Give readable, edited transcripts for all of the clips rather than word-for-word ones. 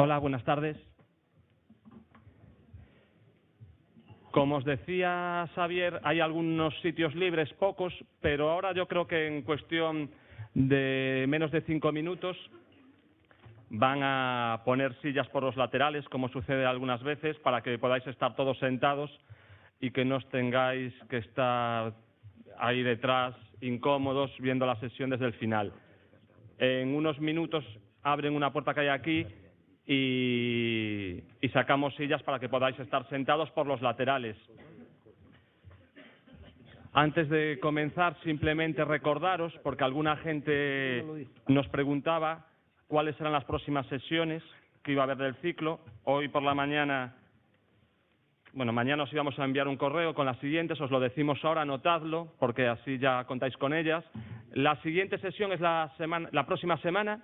Hola, buenas tardes. Como os decía Xavier, hay algunos sitios libres, pocos, pero ahora yo creo que en cuestión de menos de 5 minutos van a poner sillas por los laterales, como sucede algunas veces, para que podáis estar todos sentados y que no os tengáis que estar ahí detrás incómodos viendo la sesión desde el final. En unos minutos abren una puerta que hay aquí y sacamos sillas para que podáis estar sentados por los laterales. Antes de comenzar, simplemente recordaros, porque alguna gente nos preguntaba cuáles eran las próximas sesiones que iba a haber del ciclo. Hoy por la mañana, mañana os íbamos a enviar un correo con las siguientes, os lo decimos ahora, anotadlo, porque así ya contáis con ellas. La siguiente sesión es la próxima semana.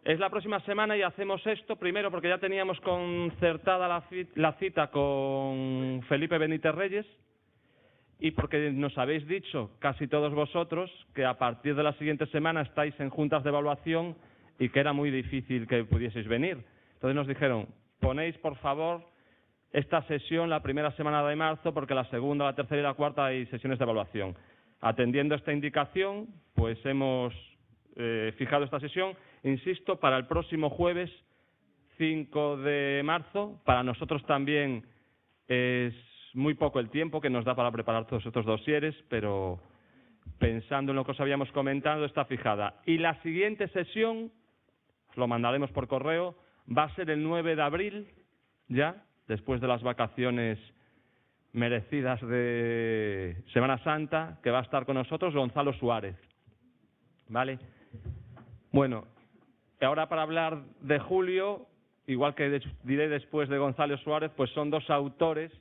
Es la próxima semana y hacemos esto primero porque ya teníamos concertada la cita con Felipe Benítez Reyes y porque nos habéis dicho casi todos vosotros que a partir de la siguiente semana estáis en juntas de evaluación y que era muy difícil que pudieseis venir. Entonces nos dijeron, ponéis por favor esta sesión la primera semana de marzo porque la segunda, la tercera y la cuarta hay sesiones de evaluación. Atendiendo esta indicación, pues hemos fijado esta sesión, insisto, para el próximo jueves 5 de marzo. Para nosotros también es muy poco el tiempo que nos da para preparar todos estos dosieres, pero pensando en lo que os habíamos comentado, está fijada. Y la siguiente sesión, lo mandaremos por correo, va a ser el 9 de abril, ya, después de las vacaciones merecidas de Semana Santa, que va a estar con nosotros Gonzalo Suárez. ¿Vale? Bueno, ahora para hablar de Julio, igual que diré después de Gonzalo Suárez, pues son dos autores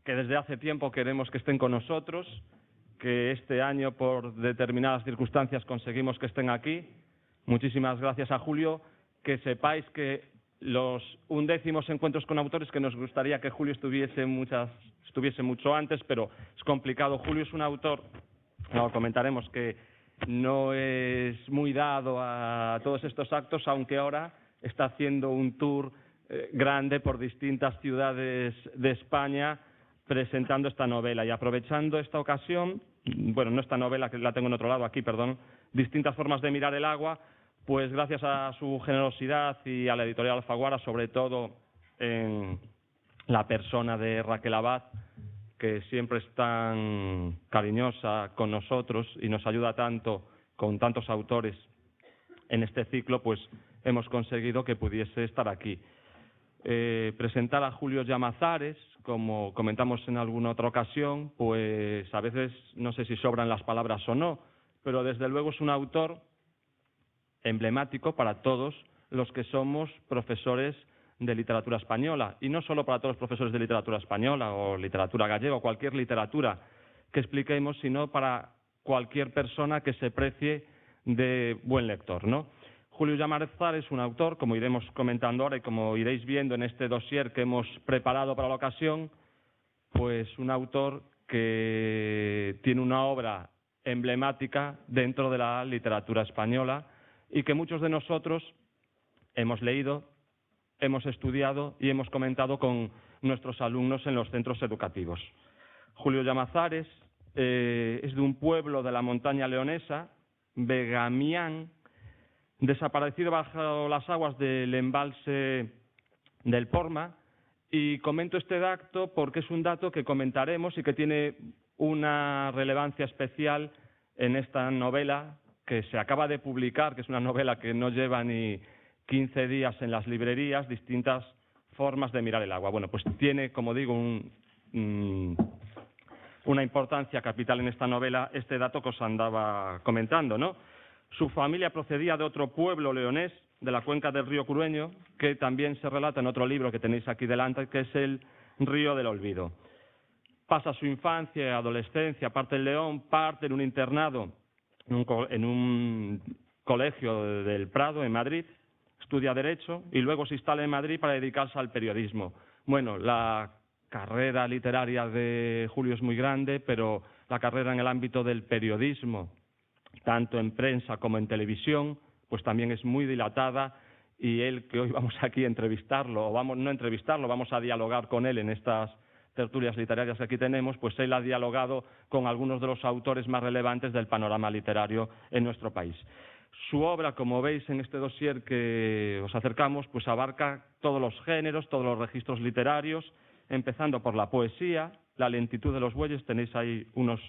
que desde hace tiempo queremos que estén con nosotros, que este año por determinadas circunstancias conseguimos que estén aquí. Muchísimas gracias a Julio. Que sepáis que los 11º encuentros con autores, que nos gustaría que Julio estuviese mucho antes, pero es complicado. Julio es un autor, lo comentaremos, que no es muy dado a todos estos actos, aunque ahora está haciendo un tour grande por distintas ciudades de España presentando esta novela. Y aprovechando esta ocasión, no esta novela, que la tengo en otro lado aquí, perdón, Distintas formas de mirar el agua, pues gracias a su generosidad y a la editorial Alfaguara, sobre todo en la persona de Raquel Abad, que siempre es tan cariñosa con nosotros y nos ayuda tanto con tantos autores en este ciclo, pues hemos conseguido que pudiese estar aquí. Presentar a Julio Llamazares, como comentamos en alguna otra ocasión, pues a veces no sé si sobran las palabras o no, pero desde luego es un autor emblemático para todos los que somos profesores de literatura española, y no solo para todos los profesores de literatura española o literatura gallega o cualquier literatura que expliquemos, sino para cualquier persona que se precie de buen lector, ¿no? Julio Llamazares es un autor, como iremos comentando ahora y como iréis viendo en este dossier que hemos preparado para la ocasión, pues un autor que tiene una obra emblemática dentro de la literatura española y que muchos de nosotros hemos leído, hemos estudiado y hemos comentado con nuestros alumnos en los centros educativos. Julio Llamazares es de un pueblo de la montaña leonesa, Begamián, desaparecido bajo las aguas del embalse del Porma, y comento este dato porque es un dato que comentaremos y que tiene una relevancia especial en esta novela que se acaba de publicar, que es una novela que no lleva ni 15 días en las librerías, Distintas formas de mirar el agua. Bueno, pues tiene, como digo, una importancia capital en esta novela este dato que os andaba comentando, ¿no? Su familia procedía de otro pueblo leonés, de la cuenca del río Curueño, que también se relata en otro libro que tenéis aquí delante, que es El río del olvido. Pasa su infancia y adolescencia, parte en León, parte en un internado, en un colegio del Prado, en Madrid, estudia Derecho y luego se instala en Madrid para dedicarse al periodismo. Bueno, la carrera literaria de Julio es muy grande, pero la carrera en el ámbito del periodismo, tanto en prensa como en televisión, pues también es muy dilatada y él, que hoy vamos aquí a entrevistarlo, o vamos a dialogar con él en estas tertulias literarias que aquí tenemos, pues él ha dialogado con algunos de los autores más relevantes del panorama literario en nuestro país. Su obra, como veis en este dossier que os acercamos, pues abarca todos los géneros, todos los registros literarios, empezando por la poesía, La lentitud de los bueyes, tenéis ahí unos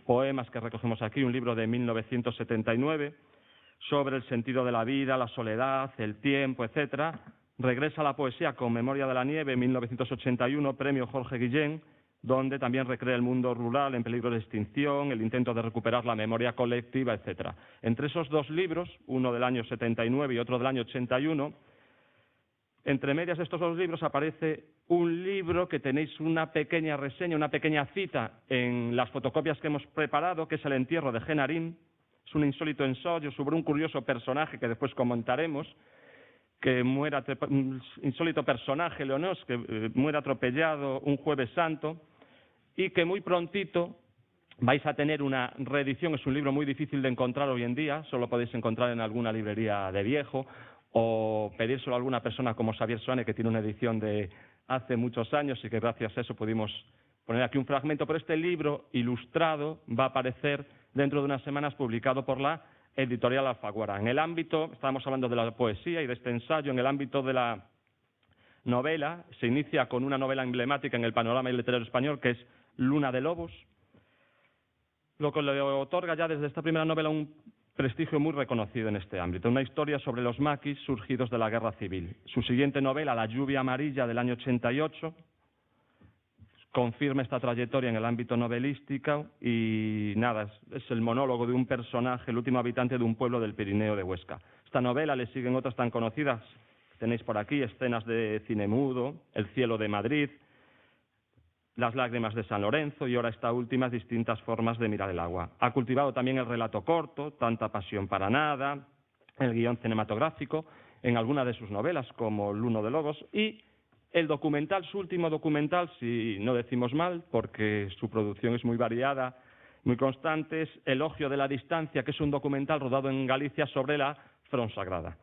poemas que recogemos aquí, un libro de 1979, sobre el sentido de la vida, la soledad, el tiempo, etcétera. Regresa a la poesía con Memoria de la nieve, 1981, premio Jorge Guillén, donde también recrea el mundo rural en peligro de extinción, el intento de recuperar la memoria colectiva, etcétera. Entre esos dos libros, uno del año 79 y otro del año 81, entre medias de estos dos libros aparece un libro que tenéis una pequeña reseña, una pequeña cita en las fotocopias que hemos preparado, que es El entierro de Genarín. Es un insólito ensayo sobre un curioso personaje que después comentaremos, un insólito personaje, Leonós, que muere atropellado un Jueves Santo y que muy prontito vais a tener una reedición. Es un libro muy difícil de encontrar hoy en día, solo podéis encontrar en alguna librería de viejo o pedírselo a alguna persona como Xavier Soane, que tiene una edición de hace muchos años y que gracias a eso pudimos poner aquí un fragmento. Pero este libro ilustrado va a aparecer dentro de unas semanas, publicado por la editorial Alfaguara. En el ámbito, estábamos hablando de la poesía y de este ensayo, en el ámbito de la novela, se inicia con una novela emblemática en el panorama literario español, que es Luna de Lobos, lo que le otorga ya desde esta primera novela un prestigio muy reconocido en este ámbito, una historia sobre los maquis surgidos de la guerra civil. Su siguiente novela, La lluvia amarilla, del año 88, confirma esta trayectoria en el ámbito novelístico y nada, es el monólogo de un personaje, el último habitante de un pueblo del Pirineo de Huesca. Esta novela le siguen otras tan conocidas, tenéis por aquí, Escenas de cine mudo, El cielo de Madrid, Las lágrimas de San Lorenzo y ahora esta última, Distintas formas de mirar el agua. Ha cultivado también el relato corto, Tanta pasión para nada, el guión cinematográfico, en algunas de sus novelas como Luna de Lobos y el documental, su último documental, si no decimos mal, porque su producción es muy variada, muy constante, es Elogio de la distancia, que es un documental rodado en Galicia sobre la Fonsagrada.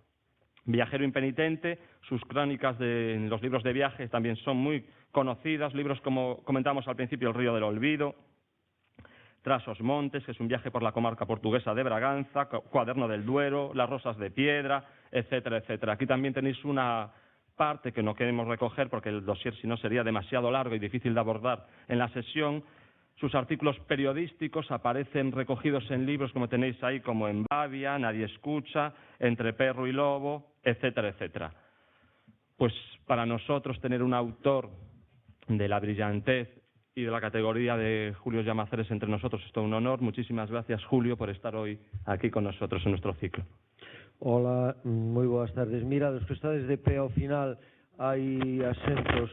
Viajero impenitente, sus crónicas en los libros de viaje también son muy conocidas, libros como comentamos al principio, El río del olvido, Tras os montes, que es un viaje por la comarca portuguesa de Braganza, Cuaderno del Duero, Las rosas de piedra, etcétera, etcétera. Aquí también tenéis una parte que no queremos recoger porque el dossier si no sería demasiado largo y difícil de abordar en la sesión. Sus artículos periodísticos aparecen recogidos en libros como tenéis ahí, como En Bavia, Nadie escucha, Entre perro y lobo, etcétera, etcétera. Pues para nosotros tener un autor de la brillantez y de la categoría de Julio Llamazares entre nosotros es todo un honor. Muchísimas gracias, Julio, por estar hoy aquí con nosotros en nuestro ciclo. Hola, moi boas tardes. Mira, dos que estades de pé ao final hai asentos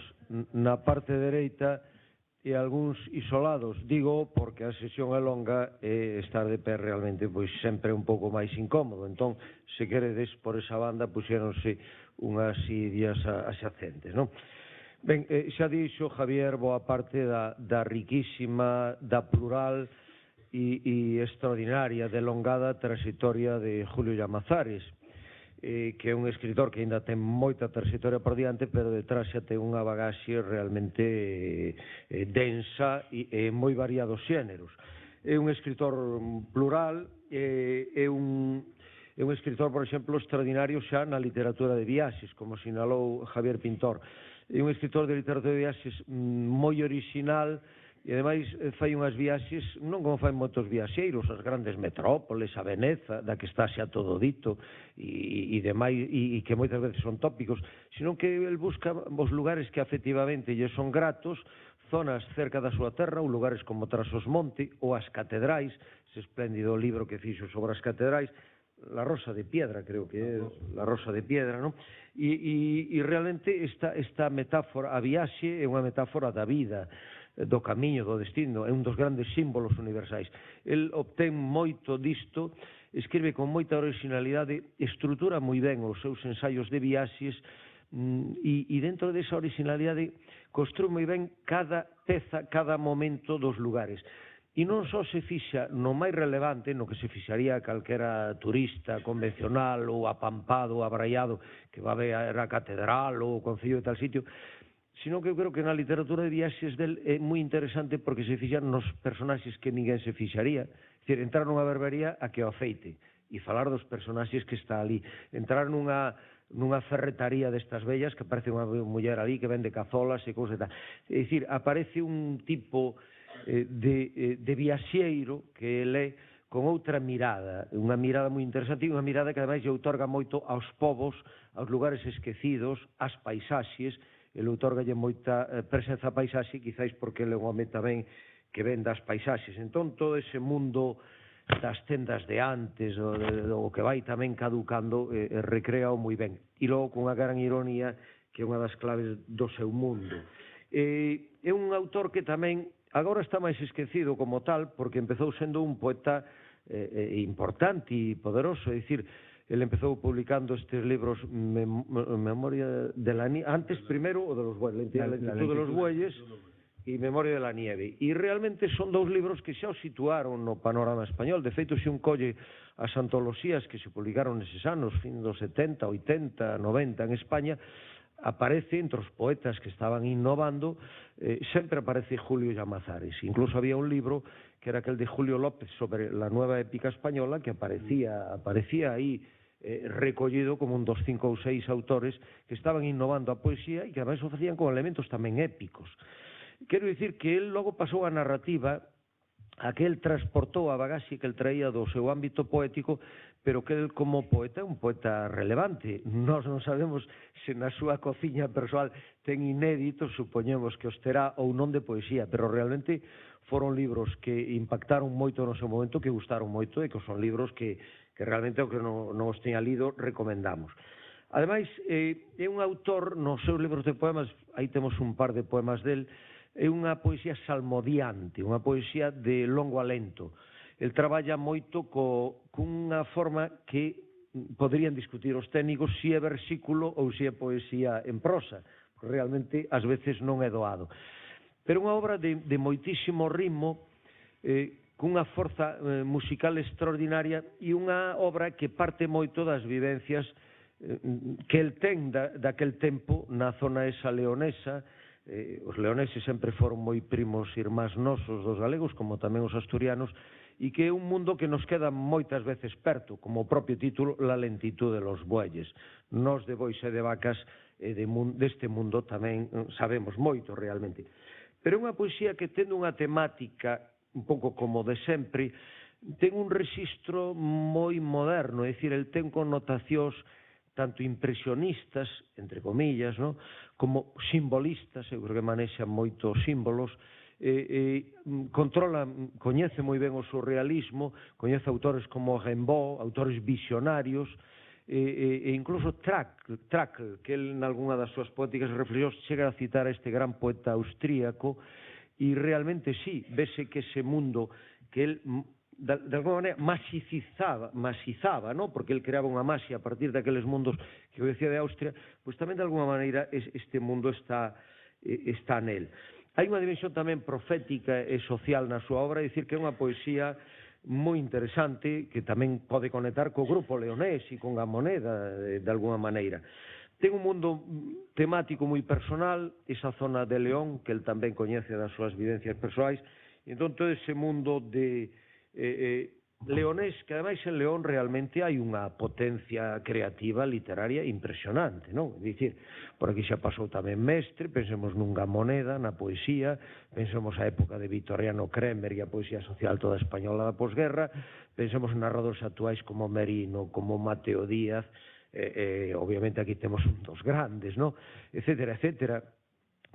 na parte dereita e algúns isolados. Digo porque a sesión é longa e estar de pé realmente pois sempre é un pouco máis incómodo. Entón, se queredes por esa banda puxéronse unhas sillas axacentes, non? Ben, xa dixo Javier boa parte da riquísima, da plural e extraordinaria, delongada trayectoria de Julio Llamazares, que é un escritor que ainda ten moita trayectoria por diante, pero detrás xa ten unha bagaxe realmente densa e moi variados xéneros. É un escritor plural, é un escritor, por exemplo, extraordinario xa na literatura de viaxes, como sinalou Javier Pintor. É un escritor de literatura de viaxes moi original, e ademais fai unhas viaxes non como fai moitos viaxeiros, as grandes metrópoles, a Veneza, da que está xa todo dito e demais, e que moitas veces son tópicos, senón que el busca os lugares que efectivamente lle son gratos, zonas cerca da súa terra, ou lugares como Tras os montes ou as catedrais, ese espléndido libro que fixo sobre as catedrais, La rosa de piedra, creo que é La rosa de piedra, non? E realmente esta metáfora, a viaxe é unha metáfora da vida, do camiño, do destino, é un dos grandes símbolos universais. El obtén moito disto, escribe con moita originalidade, estrutura moi ben os seus ensaios de viaxes e dentro desa originalidade construe moi ben cada peza, cada momento dos lugares. E non só se fixa no máis relevante, no que se fixaría calquera turista convencional ou apampado, abraiado, que va a ver a catedral ou o concello de tal sitio, sino que eu creo que na literatura de viaxes del é moi interesante porque se fixan nos personaxes que ninguén se fixaría. É dicir, entrar nunha berbería a que o afeite e falar dos personaxes que está ali. Entrar nunha ferretaría destas bellas que aparece unha muller ali que vende cazolas e cousas e tal. É dicir, aparece un tipo de viaxeiro que ele con outra mirada, unha mirada moi interesante e unha mirada que ademais lle outorga moito aos povos, aos lugares esquecidos, ás paisaxes. Ele outorgalle moita presenza a paisaxe, quizáis porque ele é un home tamén que ven das paisaxes. Entón, todo ese mundo das tendas de antes, o que vai tamén caducando, recreao moi ben. E logo, con unha gran ironía, que é unha das claves do seu mundo. É un autor que tamén agora está máis esquecido como tal, porque empezou sendo un poeta importante e poderoso, é dicir, ele empezou publicando estes libros Memoria de la Nieve, antes primeiro o de los bueyes, La lentitud de los bueyes e Memoria de la Nieve, e realmente son dous libros que xa o situaron no panorama español. De feito, se un colle as antoloxías que se publicaron neses anos, fin dos 70, 80, 90 en España, aparece entre os poetas que estaban innovando, sempre aparece Julio Llamazares. Incluso había un libro que era aquel de Julio López sobre la nueva épica española, que aparecía aí recollido como un dos 5 ou 6 autores que estaban innovando a poesía e que ademais o facían con elementos tamén épicos. Quero dicir que el logo pasou a narrativa a que el transportou a bagaxe que el traía do seu ámbito poético, pero que el como poeta é un poeta relevante. Nós non sabemos se na súa cociña persoal ten inéditos, supoñemos que os terá ou non de poesía, pero realmente foron libros que impactaron moito no seu momento, que gustaron moito e que son libros que realmente o que non os teña lido recomendamos. Ademais, é un autor, nos seus libros de poemas, aí temos un par de poemas del, é unha poesía salmodiante, unha poesía de longo alento. El traballa moito cunha forma que poderían discutir os técnicos se é versículo ou se é poesía en prosa, porque realmente ás veces non é doado. Pero unha obra de moitísimo ritmo, cunha forza musical extraordinaria e unha obra que parte moito das vivencias que el ten daquel tempo na zona esa leonesa. Os leoneses sempre foron moi primos irmáns nosos dos galegos, como tamén os asturianos, e que é un mundo que nos queda moitas veces perto, como o propio título, La lentitud de los bueyes. Nós de bois e de vacas deste mundo tamén sabemos moito realmente. Pero é unha poesía que tendo unha temática un pouco como de sempre, ten un rexistro moi moderno, é dicir, el ten connotacións tanto impresionistas, entre comillas, como simbolistas, eu creo que manexan moitos símbolos, coñece moi ben o surrealismo, coñece autores como Rimbaud, autores visionarios, e incluso Trakl, que el, nalgúna das súas poéticas reflexións, chega a citar a este gran poeta austríaco, e realmente sí, vese que ese mundo que el de alguma maneira masizaba, porque el creaba unha maxia a partir daqueles mundos que eu decía de Austria, pois tamén de alguma maneira este mundo está nel. Hai unha dimensión tamén profética e social na súa obra, é dicir que é unha poesía moi interesante que tamén pode conectar co grupo leonés e con a moneda de alguma maneira. Ten un mundo temático moi personal, esa zona de León, que el tamén coñece das súas vivencias persoais, e entón todo ese mundo de leonés, que ademais en León realmente hai unha potencia creativa literaria impresionante, non? É dicir, por aquí xa pasou tamén Mestre, pensemos nunha moneda, na poesía, pensemos a época de Vitoriano Cremer e a poesía social toda española da posguerra, pensemos en narradores actuais como Merino, como Mateo Díaz, obviamente aquí temos un dos grandes, non? Etcétera, etcétera.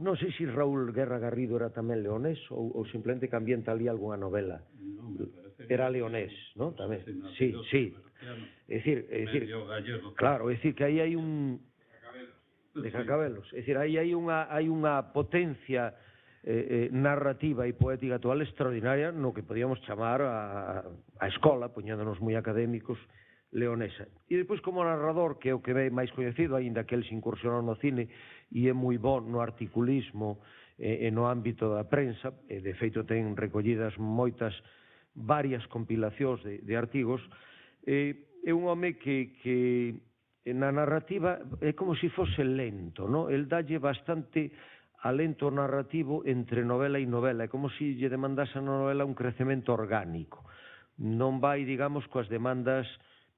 Non sei se Raúl Guerra Garrido era tamén leonés ou simplemente que ambienta ali algunha novela. Era leonés, non? Tamén. Sí, sí. É dicir, claro, é dicir que aí hai un de Cacabelos, é dicir, aí hai unha potencia narrativa e poética actual extraordinaria no que podíamos chamar a escola, poñéndonos moi académicos, leonesa. E depois como narrador, que é o que é máis coñecido, aínda que el se incursionou no cine e é moi bon no articulismo no ámbito da prensa, e de feito ten recollidas varias compilacións de artigos. É un home que na narrativa é como se fose lento, non? El dalle bastante alento narrativo entre novela e novela, é como se lle demandase a novela un crecemento orgánico, non vai, digamos, coas demandas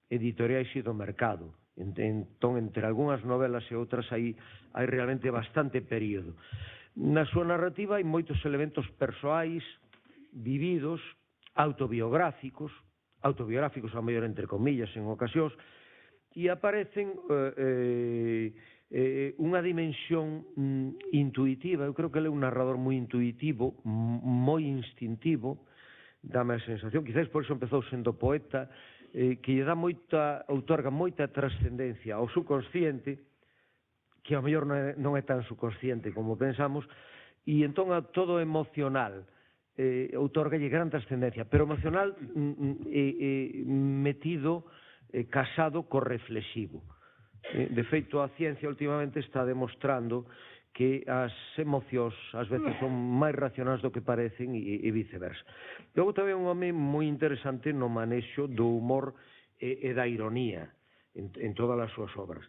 editoriais e do mercado. Entón, entre algunhas novelas e outras hai realmente bastante período. Na súa narrativa hai moitos elementos persoais, vividos, autobiográficos a mellor entre comillas en ocasións, e aparecen unha dimensión intuitiva. Eu creo que ele é un narrador moi intuitivo, moi instintivo, dame a sensación, quizás por iso empezou sendo poeta, que lle dá outorga moita trascendencia ao subconsciente, que ao mellor non é tan subconsciente como pensamos, e entón a todo emocional outorgalle gran trascendencia, pero emocional metido, casado co reflexivo. De feito, a ciencia últimamente está demostrando que as emocións ás veces son máis racionais do que parecen e viceversa. Logo tamén un home moi interesante no manexo do humor e da ironía en todas as súas obras.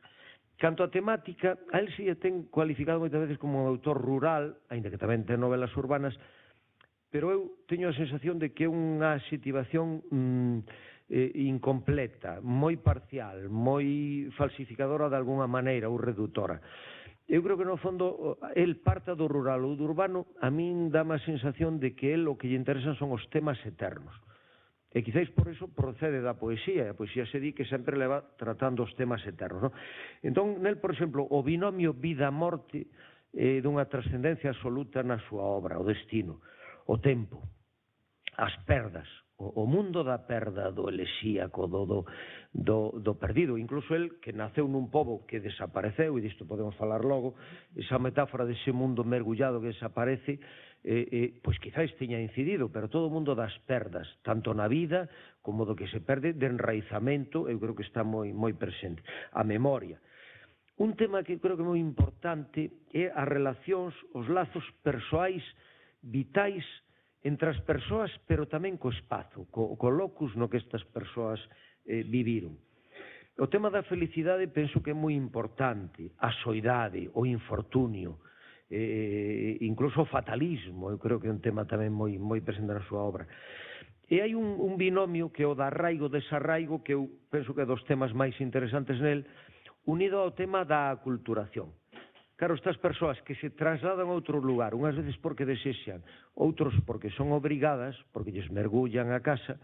Canto a temática, a él si ten cualificado moitas veces como un autor rural, aínda que tamén ten novelas urbanas, pero eu teño a sensación de que é unha situación incompleta, moi parcial, moi falsificadora de alguna maneira ou reductora. Eu creo que no fondo el parta do rural ou do urbano, a min dá má sensación de que el o que lle interesan son os temas eternos. E quizáis por iso procede da poesía, e a poesía se di que sempre leva tratando os temas eternos, non? Entón, nel, por exemplo, o binomio vida-morte é dunha trascendencia absoluta na súa obra, o destino, o tempo, as perdas, o mundo da perda, do elexíaco, do perdido. Incluso el, que naceu nun pobo que desapareceu, e disto podemos falar logo, esa metáfora dese mundo mergullado que desaparece, pois quizáis teña incidido, pero todo o mundo das perdas, tanto na vida como do que se perde, de enraizamento, eu creo que está moi presente. A memoria. Un tema que creo que é moi importante é as relacións, os lazos persoais, vitais, entre as persoas, pero tamén co espazo, co locus no que estas persoas viviron. O tema da felicidade penso que é moi importante, a soidade, o infortunio, incluso o fatalismo, eu creo que é un tema tamén moi presente na súa obra. E hai un binomio que é o da arraigo, desarraigo, que eu penso que é dos temas máis interesantes nel, unido ao tema da aculturación. Claro, estas persoas que se trasladan a outro lugar, unhas veces porque desexan, outros porque son obrigadas, porque lles mergullan a casa,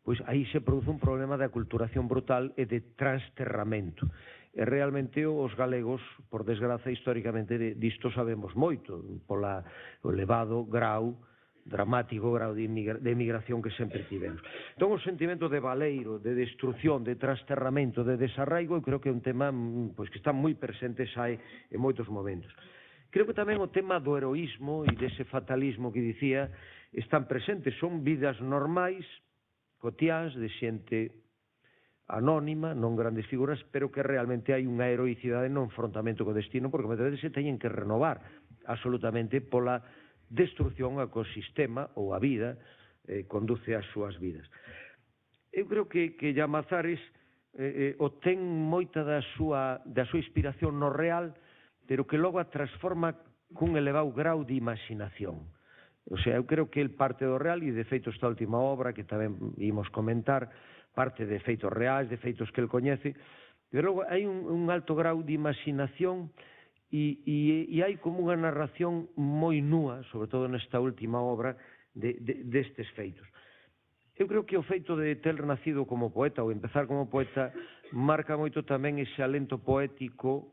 pois aí se produce un problema de aculturación brutal e de transterramento. E realmente os galegos, por desgraza, históricamente disto sabemos moito, polo elevado grau, dramático grau de emigración que sempre tivemos. Entón, o sentimento de baleiro, de destrucción, de transterramento, de desarraigo, eu creo que é un tema que está moi presente xa en moitos momentos. Creo que tamén o tema do heroísmo e dese fatalismo que dicía están presentes, son vidas normais, cotiáns, de xente anónima, non grandes figuras, pero que realmente hai unha heroicidade no enfrontamento co destino, porque moitas veces se teñen que renovar absolutamente pola destrucción ao ecosistema ou a vida conduce ás súas vidas. Eu creo que Llamazares obtén moita da súa inspiración no real, pero que logo a transforma cun elevado grau de imaginación. O sea, eu creo que el parte do real, e de feito esta última obra que tamén imos comentar, parte de feitos reais, de feitos que el coñece, pero logo hai un alto grau de imaginación e hai como unha narración moi nua, sobre todo nesta última obra, destes feitos. Eu creo que o feito de ter nacido como poeta ou empezar como poeta marca moito tamén ese alento poético,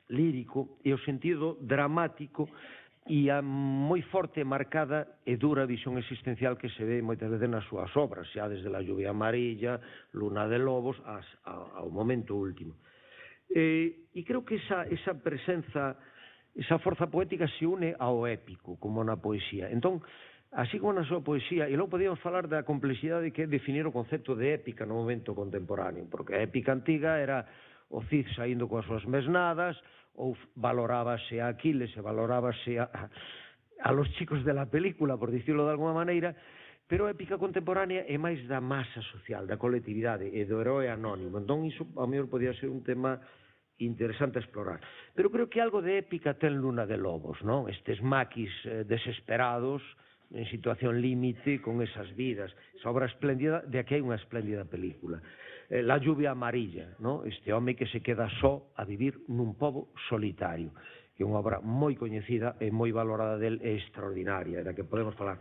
lírico e o sentido dramático e a moi forte, marcada e dura visión existencial que se ve moitas veces nas súas obras, xa desde La lluvia amarilla, Luna de lobos, ao momento último. E creo que esa presenza, esa forza poética se une ao épico, como na poesía. Entón, así como na súa poesía, e logo podíamos falar da complexidade que é definir o concepto de épica no momento contemporáneo, porque a épica antiga era o Cid saindo coas súas mesnadas, ou valorábase a Aquiles e valorábase a los chicos de la película, por dicirlo de alguma maneira, pero a épica contemporánea é máis da masa social, da colectividade e do heroe anónimo. Entón, iso, ao mellor, podía ser un tema interesante a explorar. Pero creo que algo de épica ten Luna de Lobos, non? Estes maquis desesperados, en situación límite, con esas vidas. Esa obra espléndida, de aquí hai unha espléndida película. La lluvia amarilla, non? Este home que se queda só a vivir nun pobo solitario, que é unha obra moi coñecida e moi valorada del e extraordinaria, da que podemos falar.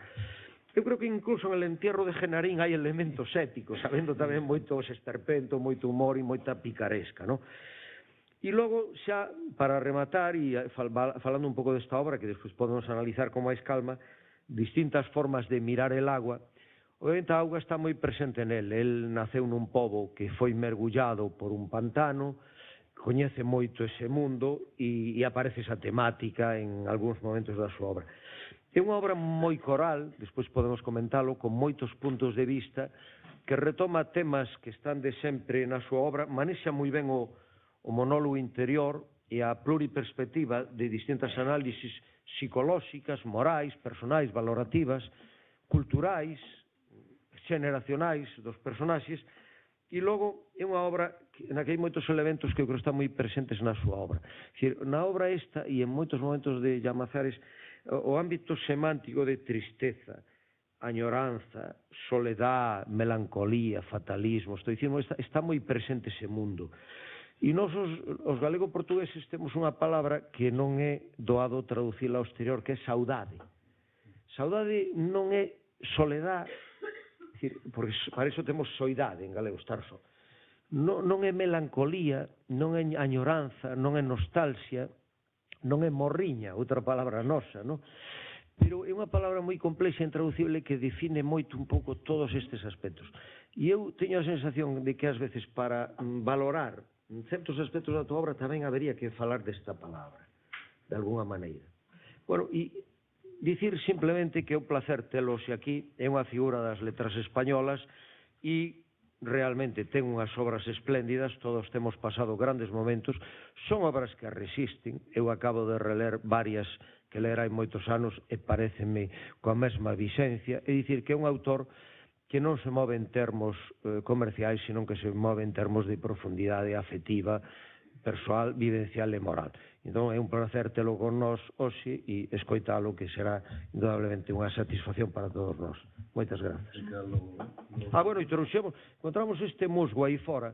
Eu creo que incluso en el entierro de Genarín hai elementos épicos, sabendo tamén moito esperpento, moito humor e moita picaresca, non? E logo, xa, para rematar, e falando un pouco desta obra, que despois podemos analizar con máis calma, distintas formas de mirar el agua, obviamente a auga está moi presente nel. El naceu nun pobo que foi mergullado por un pantano, coñece moito ese mundo e aparece esa temática en algúns momentos da súa obra. É unha obra moi coral, despois podemos comentalo, con moitos puntos de vista, que retoma temas que están de sempre na súa obra, manexa moi ben o monólogo interior e a pluriperspectiva de distintas análisis psicolóxicas, morais, personais, valorativas, culturais, xeneracionais dos personaxes, e logo é unha obra na que hai moitos elementos que eu creo que están moi presentes na súa obra. Na obra esta, e en moitos momentos de Llamazares, o ámbito semántico de tristeza, añoranza, soledad, melancolía, fatalismo, estoicismo, está moi presente ese mundo. E nós, os galego-portugueses, temos unha palabra que non é doado traducila ao exterior, que é saudade. Saudade non é soledad, porque para iso temos soidade en galego, estar só. Non é melancolía, non é añoranza, non é nostalgia, non é morriña, outra palabra nosa, non? Pero é unha palabra moi complexa e intraducible que define moito un pouco todos estes aspectos. E eu teño a sensación de que ás veces para valorar certos aspectos da tua obra tamén habería que falar desta palabra, de alguna maneira. Bueno, e dicir simplemente que é un placer telos aquí, é unha figura das letras españolas e realmente ten unhas obras espléndidas, todos temos pasado grandes momentos, son obras que resisten, eu acabo de reler varias que lera hai moitos anos e pareceme coa mesma vixencia, é dicir que é un autor que non se move en termos comerciais, senón que se move en termos de profundidade afectiva, persoal, vivencial e moral. Entón é un placer telo con nós hoxe e escoitalo, que será indudablemente unha satisfacción para todos nós. Moitas gracias. Bueno, e encontramos este musgo aí fora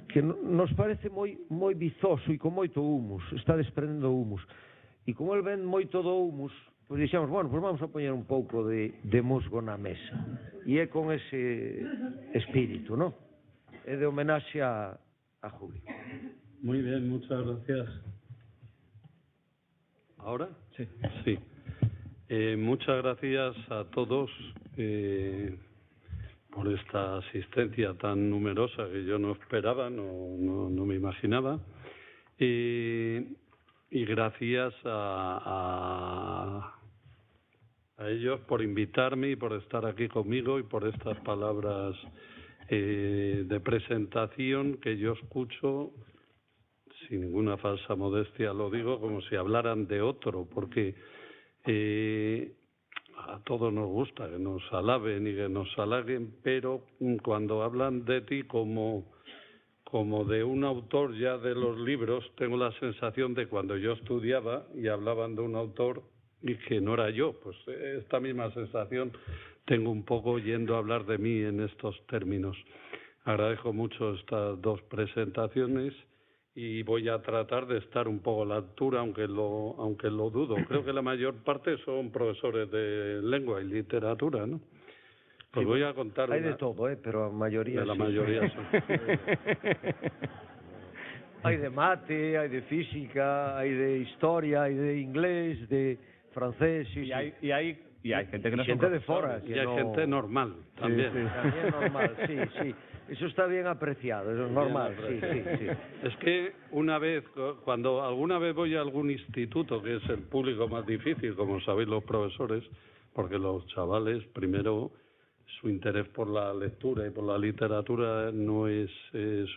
que nos parece moi vizoso e con moito humus, está desprendendo humus. E como el ven moito do humus, pois dixemos, bueno, pois vamos a poñer un pouco de musgo na mesa. E é con ese espírito, non? É de homenaxe a Julio. Muy bien, muchas gracias. ¿Ahora? Sí. Sí. Muchas gracias a todos por esta asistencia tan numerosa que yo no esperaba, no me imaginaba. Y gracias a ellos por invitarme y por estar aquí conmigo y por estas palabras de presentación que yo escucho, sin ninguna falsa modestia lo digo, como si hablaran de otro, porque a todos nos gusta que nos alaben y que nos halaguen, pero cuando hablan de ti como de un autor ya de los libros, tengo la sensación de cuando yo estudiaba y hablaban de un autor y que no era yo. Pues esta misma sensación tengo un poco yendo a hablar de mí en estos términos. Agradezco mucho estas dos presentaciones y voy a tratar de estar un poco a la altura, aunque lo dudo. Creo que la mayor parte son profesores de lengua y literatura, ¿no? Pues voy a contar hay de todo, pero a mayoría la sí. Mayoría sí. Hay de mate, hay de física, hay de historia, hay de inglés, de francés, sí, y hay gente que no gente de fora, y hay gente normal también. Sí. También normal, sí. Eso está bien apreciado, eso es normal, sí. Es que cuando alguna vez voy a algún instituto, que es el público más difícil, como sabéis los profesores, porque los chavales primero su interés por la lectura y por la literatura no es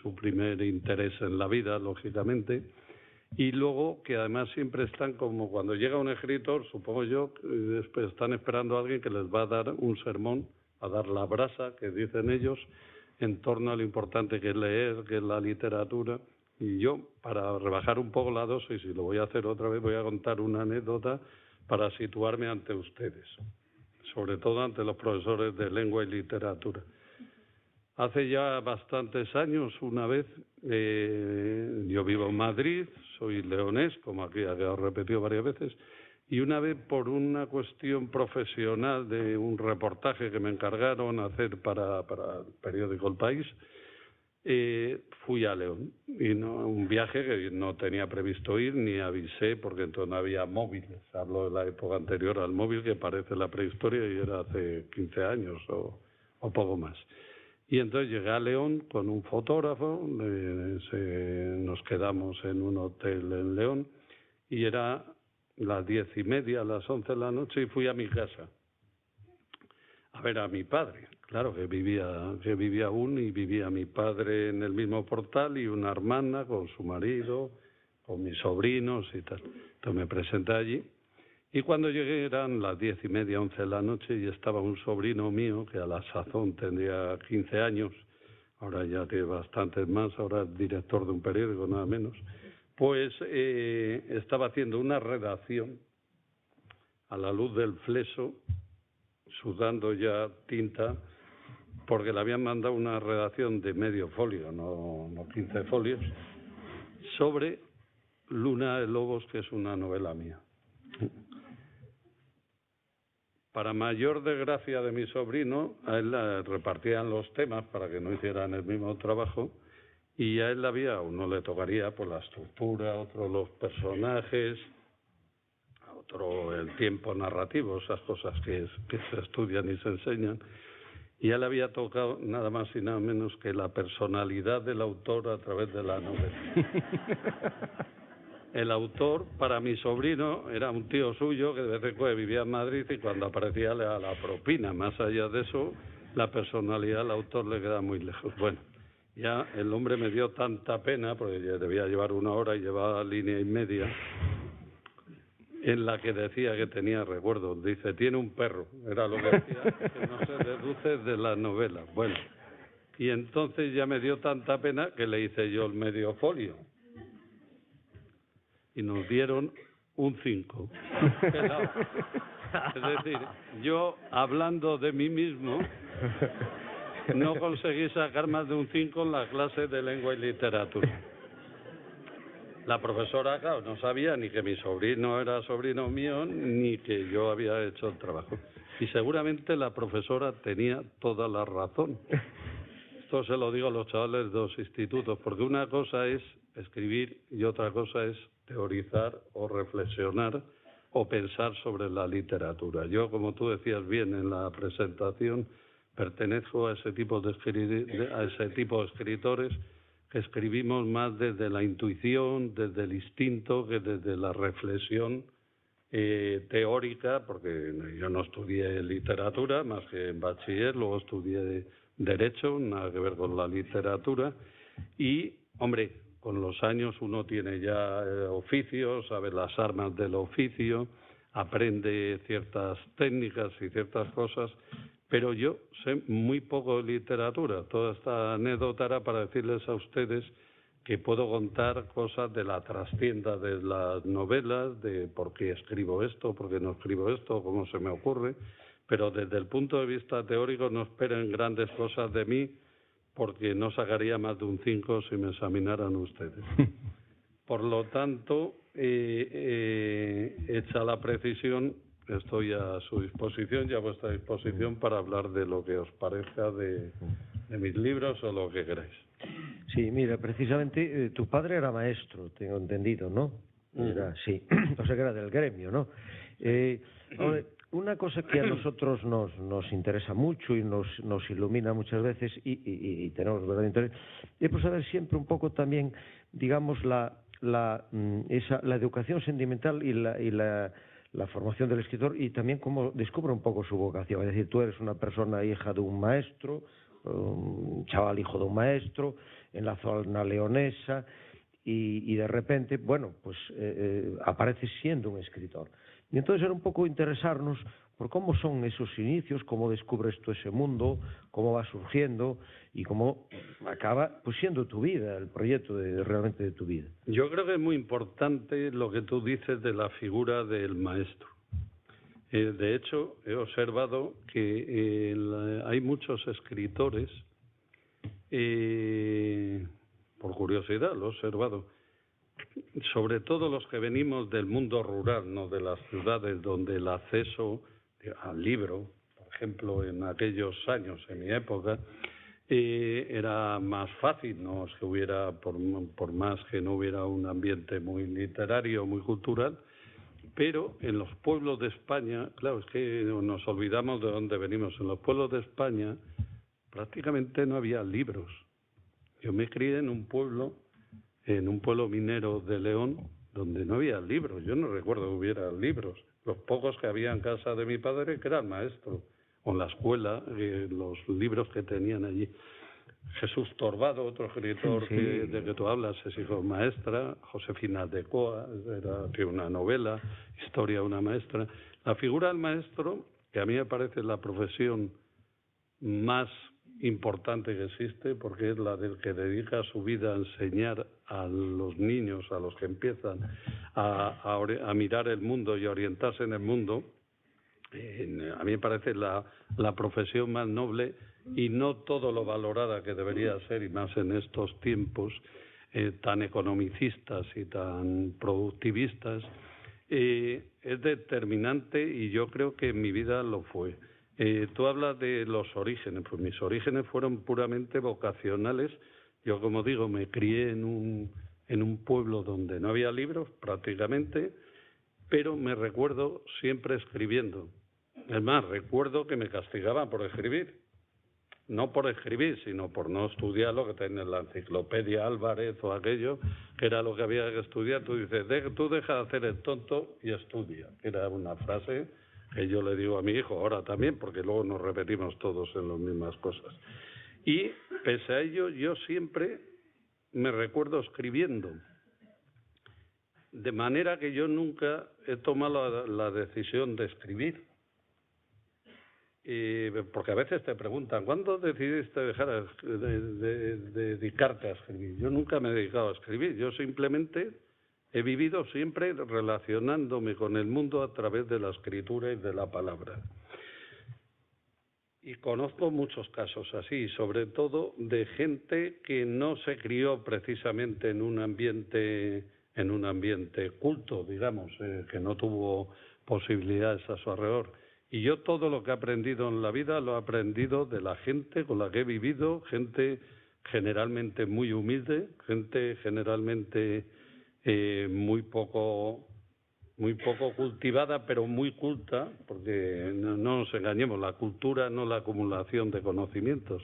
su primer interés en la vida, lógicamente. Y luego que además siempre están como cuando llega un escritor, supongo yo, después están esperando a alguien que les va a dar un sermón, a dar la brasa, que dicen ellos, en torno a lo importante que es leer, que es la literatura. Y yo, para rebajar un poco la dosis, y lo voy a hacer otra vez, voy a contar una anécdota para situarme ante ustedes, sobre todo ante los profesores de lengua y literatura. Hace ya bastantes años, una vez, yo vivo en Madrid, soy leonés, como aquí ha quedado repetido varias veces, y una vez por una cuestión profesional de un reportaje que me encargaron hacer para el periódico El País, fui a León, y un viaje que no tenía previsto ir, ni avisé, porque entonces no había móviles. Hablo de la época anterior al móvil, que parece la prehistoria, y era hace 15 años o poco más. Y entonces llegué a León con un fotógrafo, nos quedamos en un hotel en León, y era las 10:30, las 11 de la noche, y fui a mi casa a ver a mi padre. Claro, que vivía aún, y vivía mi padre en el mismo portal, y una hermana con su marido, con mis sobrinos y tal. Entonces me presenté allí, y cuando llegué eran las 10:30, 11 de la noche, y estaba un sobrino mío, que a la sazón tendría 15 años, ahora ya tiene bastantes más, ahora es director de un periódico, nada menos, pues estaba haciendo una redacción a la luz del fleso, sudando ya tinta, porque le habían mandado una redacción de medio folio, no 15 folios, sobre Luna de Lobos, que es una novela mía. Para mayor desgracia de mi sobrino, a él le repartían los temas para que no hicieran el mismo trabajo, y a él uno le tocaría pues la estructura, otro los personajes, otro el tiempo narrativo, esas cosas que se estudian y se enseñan. Y a él había tocado nada más y nada menos que la personalidad del autor a través de la novela. El autor, para mi sobrino, era un tío suyo que de vez en cuando vivía en Madrid, y cuando aparecía le daba la propina. Más allá de eso, la personalidad del autor le queda muy lejos. Bueno, ya el hombre me dio tanta pena, porque debía llevar 1 hora y llevaba 1,5 líneas, en la que decía que tenía recuerdos. Dice, tiene un perro, era lo que decía, que no se deduce de la novela. Bueno, y entonces ya me dio tanta pena que le hice yo el medio folio. Y nos dieron un 5. Es decir, yo, hablando de mí mismo, no conseguí sacar más de un 5 en la clase de lengua y literatura. La profesora, claro, no sabía ni que mi sobrino era sobrino mío, ni que yo había hecho el trabajo. Y seguramente la profesora tenía toda la razón. Esto se lo digo a los chavales de los institutos, porque una cosa es escribir y otra cosa es teorizar o reflexionar o pensar sobre la literatura. Yo, como tú decías bien en la presentación, pertenezco a ese tipo de escritores que escribimos más desde la intuición, desde el instinto, que desde la reflexión teórica, porque yo no estudié literatura más que en bachiller, luego estudié Derecho, nada que ver con la literatura, y, hombre, con los años uno tiene ya oficios, sabe las armas del oficio, aprende ciertas técnicas y ciertas cosas, pero yo sé muy poco de literatura. Toda esta anécdota era para decirles a ustedes que puedo contar cosas de la trastienda de las novelas, de por qué escribo esto, por qué no escribo esto, cómo se me ocurre, pero desde el punto de vista teórico no esperen grandes cosas de mí, porque no sacaría más de un 5 si me examinaran ustedes. Por lo tanto, hecha la precisión, estoy a su disposición y a vuestra disposición para hablar de lo que os parezca de mis libros o lo que queráis. Sí, mira, precisamente tu padre era maestro, tengo entendido, ¿no? Era, sí, o sea que era del gremio, ¿no? Ahora, una cosa que a nosotros nos interesa mucho y nos ilumina muchas veces y tenemos verdadero interés es por saber siempre un poco también, digamos, la educación sentimental y la la formación del escritor y también cómo descubre un poco su vocación. Es decir, tú eres una persona hija de un maestro, un chaval hijo de un maestro, en la zona leonesa, y de repente, bueno, pues apareces siendo un escritor. Y entonces era un poco interesarnos por cómo son esos inicios, cómo descubres tú ese mundo, cómo va surgiendo y cómo acaba pues siendo tu vida, el proyecto realmente de tu vida. Yo creo que es muy importante lo que tú dices de la figura del maestro. De hecho, he observado que hay muchos escritores, por curiosidad lo he observado, sobre todo los que venimos del mundo rural, no de las ciudades, donde el acceso al libro, por ejemplo, en aquellos años, en mi época, era más fácil, no es que hubiera, por más que no hubiera un ambiente muy literario, muy cultural, pero en los pueblos de España, claro, es que nos olvidamos de dónde venimos, en los pueblos de España prácticamente no había libros. Yo me crié en un pueblo minero de León, donde no había libros. Yo no recuerdo que hubiera libros. Los pocos que había en casa de mi padre, que era el maestro, o en la escuela, los libros que tenían allí. Jesús Torbado, otro escritor sí. de que tú hablas, es hijo de maestra. Josefina de Coa, tiene una novela, Historia de una maestra. La figura del maestro, que a mí me parece la profesión más importante que existe, porque es la del que dedica su vida a enseñar a los niños, a los que empiezan a mirar el mundo y a orientarse en el mundo. A mí me parece la profesión más noble y no todo lo valorada que debería ser, y más en estos tiempos tan economicistas y tan productivistas. Es determinante y yo creo que en mi vida lo fue. Tú hablas de los orígenes, pues mis orígenes fueron puramente vocacionales. Yo, como digo, me crié en un pueblo donde no había libros prácticamente, pero me recuerdo siempre escribiendo. Es más, recuerdo que me castigaban por escribir. No por escribir, sino por no estudiar lo que tenía en la enciclopedia Álvarez o aquello, que era lo que había que estudiar. Tú dices, tú deja de hacer el tonto y estudia. Era una frase que yo le digo a mi hijo ahora también, porque luego nos repetimos todos en las mismas cosas. Y pese a ello, yo siempre me recuerdo escribiendo. De manera que yo nunca he tomado la decisión de escribir. Porque a veces te preguntan, ¿cuándo decidiste dejar de dedicarte a escribir? Yo nunca me he dedicado a escribir, yo simplemente he vivido siempre relacionándome con el mundo a través de la escritura y de la palabra. Y conozco muchos casos así, sobre todo de gente que no se crió precisamente en un ambiente culto, digamos, que no tuvo posibilidades a su alrededor. Y yo todo lo que he aprendido en la vida lo he aprendido de la gente con la que he vivido, gente generalmente muy humilde, gente generalmente muy poco cultivada, pero muy culta, porque no nos engañemos, la cultura no la acumulación de conocimientos,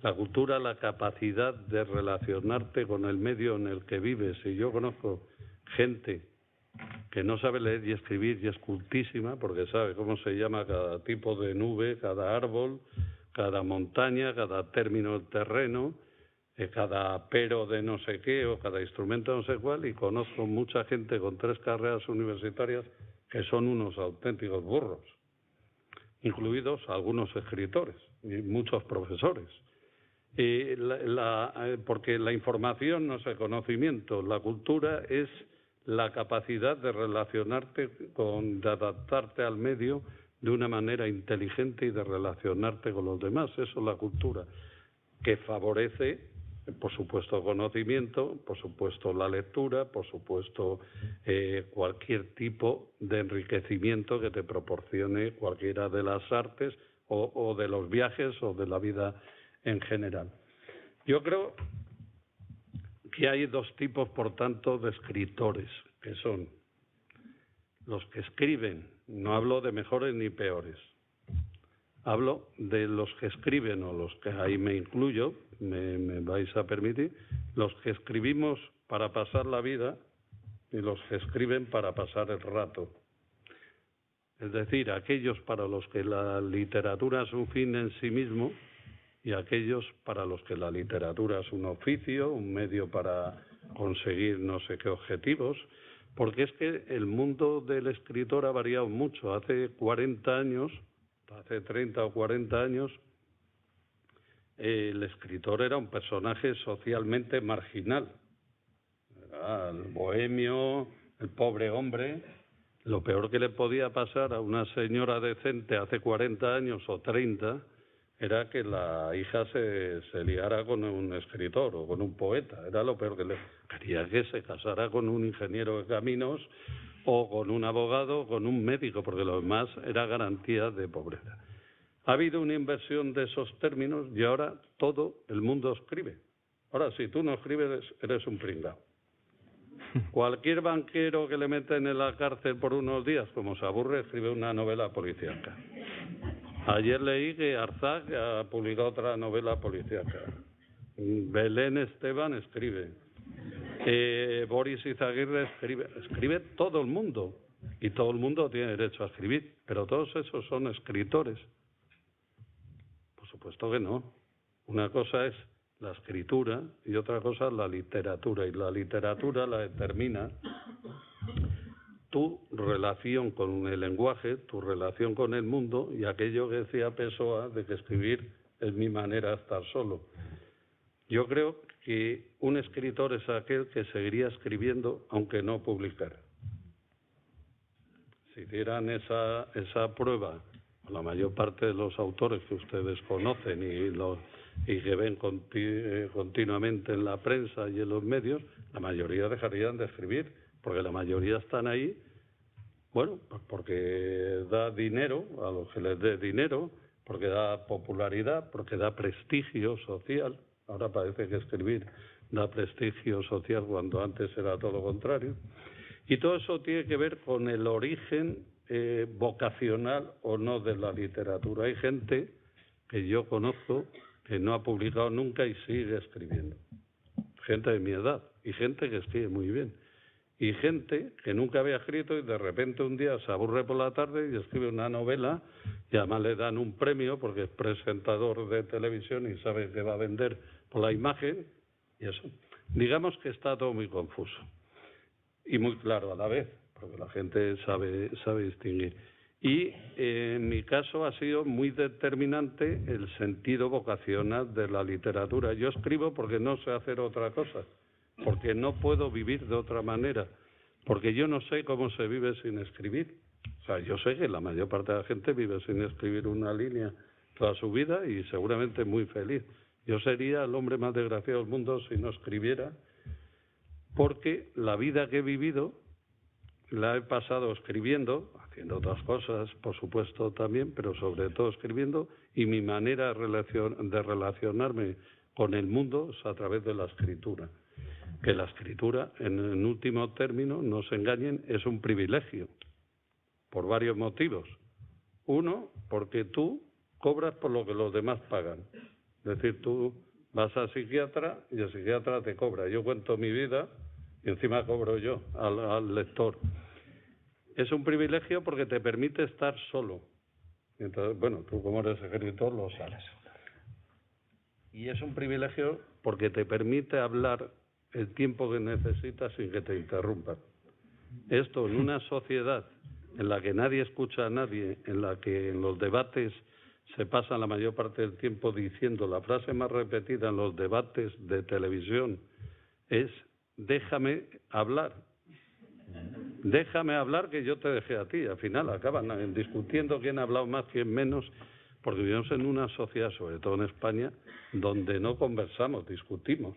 la cultura la capacidad de relacionarte con el medio en el que vives. Y yo conozco gente que no sabe leer y escribir y es cultísima porque sabe cómo se llama cada tipo de nube, cada árbol, cada montaña, cada término del terreno, cada pero de no sé qué o cada instrumento de no sé cuál, y conozco mucha gente con 3 carreras universitarias que son unos auténticos burros, incluidos algunos escritores y muchos profesores. Porque la información no es el conocimiento, la cultura es la capacidad de relacionarte de adaptarte al medio de una manera inteligente y de relacionarte con los demás. Eso es la cultura, que favorece, por supuesto, conocimiento, por supuesto, la lectura, por supuesto, cualquier tipo de enriquecimiento que te proporcione cualquiera de las artes o de los viajes o de la vida en general. Yo creo que hay 2 tipos, por tanto, de escritores, que son los que escriben. No hablo de mejores ni peores. Hablo de los que escriben, o los que ahí me incluyo, me vais a permitir, los que escribimos para pasar la vida y los que escriben para pasar el rato. Es decir, aquellos para los que la literatura es un fin en sí mismo y aquellos para los que la literatura es un oficio, un medio para conseguir no sé qué objetivos, porque es que el mundo del escritor ha variado mucho. Hace 40 años, hace 30 o 40 años, el escritor era un personaje socialmente marginal. Era el bohemio, el pobre hombre. Lo peor que le podía pasar a una señora decente hace 40 años o 30 era que la hija se liara con un escritor o con un poeta. Era lo peor que le quería, que se casara con un ingeniero de caminos o con un abogado o con un médico, porque lo demás era garantía de pobreza. Ha habido una inversión de esos términos y ahora todo el mundo escribe. Ahora, si tú no escribes, eres un pringao. Cualquier banquero que le meten en la cárcel por unos días, como se aburre, escribe una novela policíaca. Ayer leí que Arzac ha publicado otra novela policíaca. Belén Esteban escribe. Boris Izaguirre escribe todo el mundo. Y todo el mundo tiene derecho a escribir. Pero todos esos son escritores. Por supuesto que no. Una cosa es la escritura y otra cosa es la literatura. Y la literatura la determina tu relación con el lenguaje, tu relación con el mundo y aquello que decía Pessoa de que escribir es mi manera de estar solo. Yo creo que un escritor es aquel que seguiría escribiendo aunque no publicara. Si hicieran esa prueba, la mayor parte de los autores que ustedes conocen y que ven continuamente en la prensa y en los medios, la mayoría dejarían de escribir, porque la mayoría están ahí, bueno, porque da dinero a los que les dé dinero, porque da popularidad, porque da prestigio social. Ahora parece que escribir da prestigio social cuando antes era todo lo contrario. Y todo eso tiene que ver con el origen vocacional o no de la literatura. Hay gente que yo conozco que no ha publicado nunca y sigue escribiendo. Gente de mi edad y gente que escribe muy bien. Y gente que nunca había escrito y de repente un día se aburre por la tarde y escribe una novela y además le dan un premio porque es presentador de televisión y sabe que va a vender por la imagen y eso. Digamos que está todo muy confuso y muy claro a la vez, porque la gente sabe distinguir. Y en mi caso ha sido muy determinante el sentido vocacional de la literatura. Yo escribo porque no sé hacer otra cosa, porque no puedo vivir de otra manera, porque yo no sé cómo se vive sin escribir. O sea, yo sé que la mayor parte de la gente vive sin escribir una línea toda su vida y seguramente muy feliz. Yo sería el hombre más desgraciado del mundo si no escribiera, porque la vida que he vivido la he pasado escribiendo, haciendo otras cosas, por supuesto también, pero sobre todo escribiendo, y mi manera de relacionarme con el mundo es a través de la escritura. Que la escritura, en último término, no se engañen, es un privilegio, por varios motivos. Uno, porque tú cobras por lo que los demás pagan. Es decir, tú vas al psiquiatra y el psiquiatra te cobra. Yo cuento mi vida y encima cobro yo al lector. Es un privilegio porque te permite estar solo. Entonces, bueno, tú como eres escritor lo sabes. Y es un privilegio porque te permite hablar el tiempo que necesitas sin que te interrumpan. Esto en una sociedad en la que nadie escucha a nadie, en la que en los debates se pasa la mayor parte del tiempo diciendo la frase más repetida en los debates de televisión es déjame hablar. Déjame hablar que yo te dejé a ti. Al final acaban discutiendo quién ha hablado más, quién menos, porque vivimos en una sociedad, sobre todo en España, donde no conversamos, discutimos.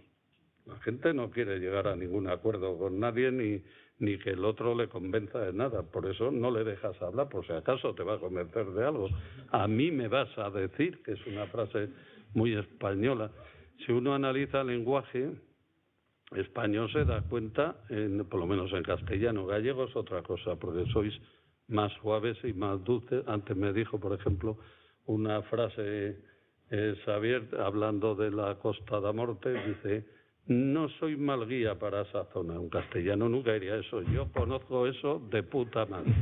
La gente no quiere llegar a ningún acuerdo con nadie ni que el otro le convenza de nada. Por eso no le dejas hablar, por si acaso te va a convencer de algo. A mí me vas a decir, que es una frase muy española. Si uno analiza el lenguaje español se da cuenta, por lo menos en castellano. Gallego es otra cosa, porque sois más suaves y más dulces. Antes me dijo, por ejemplo, una frase Xavier, hablando de la Costa da Morte, dice: no soy mal guía para esa zona. Un castellano nunca diría eso. Yo conozco eso de puta madre.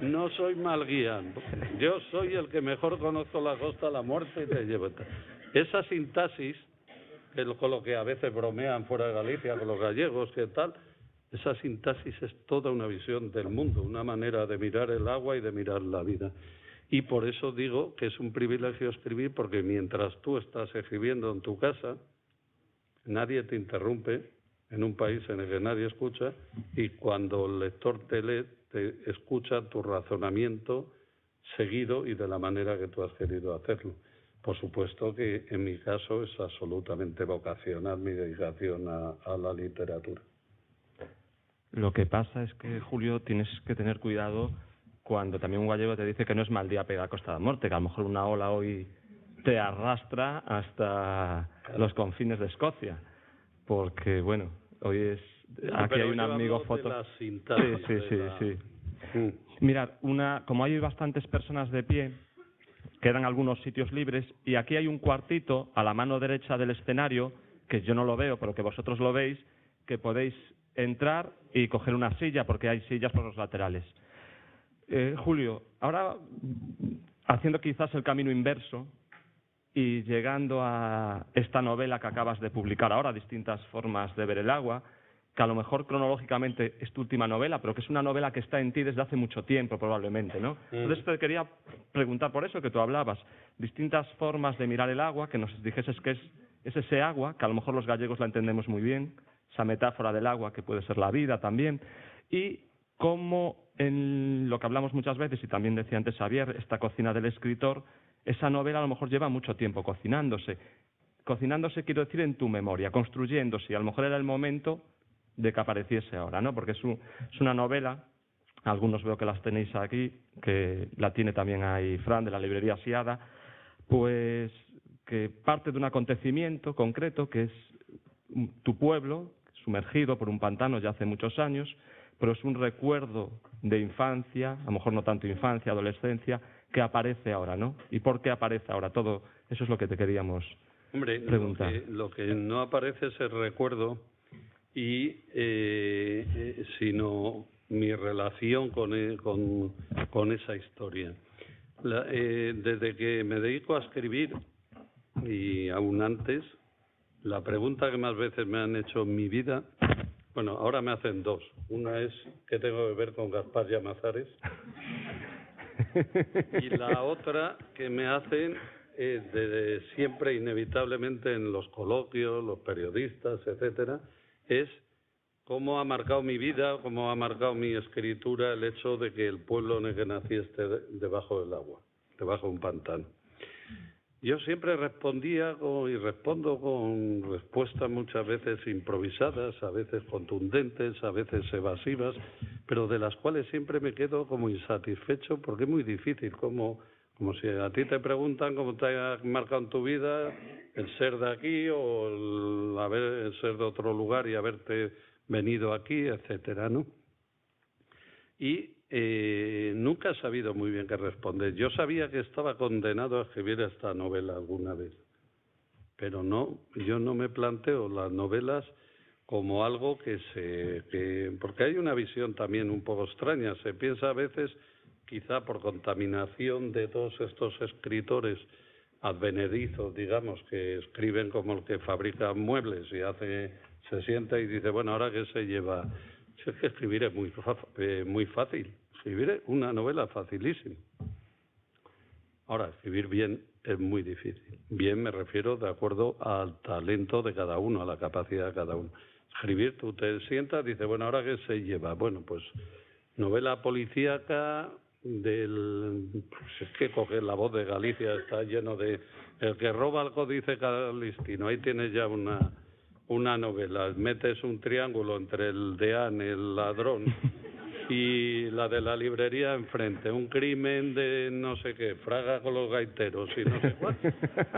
No soy mal guía. Yo soy el que mejor conozco la Costa de la Muerte y te llevo. Esa sintaxis, que es con lo que a veces bromean fuera de Galicia con los gallegos, que tal, esa sintaxis es toda una visión del mundo, una manera de mirar el agua y de mirar la vida. Y por eso digo que es un privilegio escribir, porque mientras tú estás escribiendo en tu casa, nadie te interrumpe, en un país en el que nadie escucha, y cuando el lector te lee, te escucha tu razonamiento seguido y de la manera que tú has querido hacerlo. Por supuesto que en mi caso es absolutamente vocacional mi dedicación a la literatura. Lo que pasa es que, Julio, tienes que tener cuidado cuando también un gallego te dice que no es mal día pegar a Costa da Morte, que a lo mejor una ola hoy te arrastra hasta los confines de Escocia, porque, bueno, hoy es... Aquí hay un amigo foto... Sí. Mirad, como hay bastantes personas de pie, quedan algunos sitios libres, y aquí hay un cuartito a la mano derecha del escenario, que yo no lo veo, pero que vosotros lo veis, que podéis entrar y coger una silla, porque hay sillas por los laterales. Julio, ahora haciendo quizás el camino inverso y llegando a esta novela que acabas de publicar ahora, Distintas formas de ver el agua, que a lo mejor cronológicamente es tu última novela, pero que es una novela que está en ti desde hace mucho tiempo probablemente, ¿no? Entonces te quería preguntar por eso que tú hablabas, distintas formas de mirar el agua, que nos dijeses que es ese agua, que a lo mejor los gallegos la entendemos muy bien, esa metáfora del agua que puede ser la vida también, y cómo en lo que hablamos muchas veces, y también decía antes Xavier, esta cocina del escritor, esa novela a lo mejor lleva mucho tiempo cocinándose. Cocinándose quiero decir en tu memoria, construyéndose, y a lo mejor era el momento de que apareciese ahora, ¿no? Porque es una novela, algunos veo que las tenéis aquí, que la tiene también ahí Fran, de la librería Siada, pues que parte de un acontecimiento concreto, que es tu pueblo, sumergido por un pantano ya hace muchos años, pero es un recuerdo de infancia, a lo mejor no tanto infancia, adolescencia, que aparece ahora, ¿no? ¿Y por qué aparece ahora? Todo eso es lo que te queríamos preguntar. Lo que no aparece es el recuerdo, sino mi relación con esa historia. Desde que me dedico a escribir, y aún antes, la pregunta que más veces me han hecho en mi vida, bueno, ahora me hacen dos. Una es, ¿qué tengo que ver con Gaspar Llamazares? Y la otra que me hacen, desde siempre, inevitablemente, en los coloquios, los periodistas, etcétera, es cómo ha marcado mi vida, cómo ha marcado mi escritura el hecho de que el pueblo en el que nací esté debajo del agua, debajo de un pantano. Yo siempre respondía y respondo con respuestas muchas veces improvisadas, a veces contundentes, a veces evasivas, pero de las cuales siempre me quedo como insatisfecho porque es muy difícil, como si a ti te preguntan cómo te ha marcado en tu vida el ser de aquí o el ser de otro lugar y haberte venido aquí, etcétera, ¿no? Y nunca he sabido muy bien qué responder. Yo sabía que estaba condenado a escribir esta novela alguna vez, pero yo no me planteo las novelas como algo porque hay una visión también un poco extraña. Se piensa a veces, quizá por contaminación de todos estos escritores advenedizos, digamos, que escriben como el que fabrica muebles y se sienta y dice, bueno, ¿ahora qué se lleva? Si es que escribir es muy fácil. Escribir una novela facilísimo. Ahora, escribir bien es muy difícil. Bien me refiero de acuerdo al talento de cada uno, a la capacidad de cada uno. Escribir, tú te sientas y dices, bueno, ¿ahora qué se lleva? Bueno, pues novela policíaca es que coger La Voz de Galicia, está lleno de... El que roba el códice calistino, ahí tienes ya una novela. Metes un triángulo entre el deán, el ladrón, y la de la librería enfrente, un crimen de no sé qué, Fraga con los gaiteros y no sé cuál.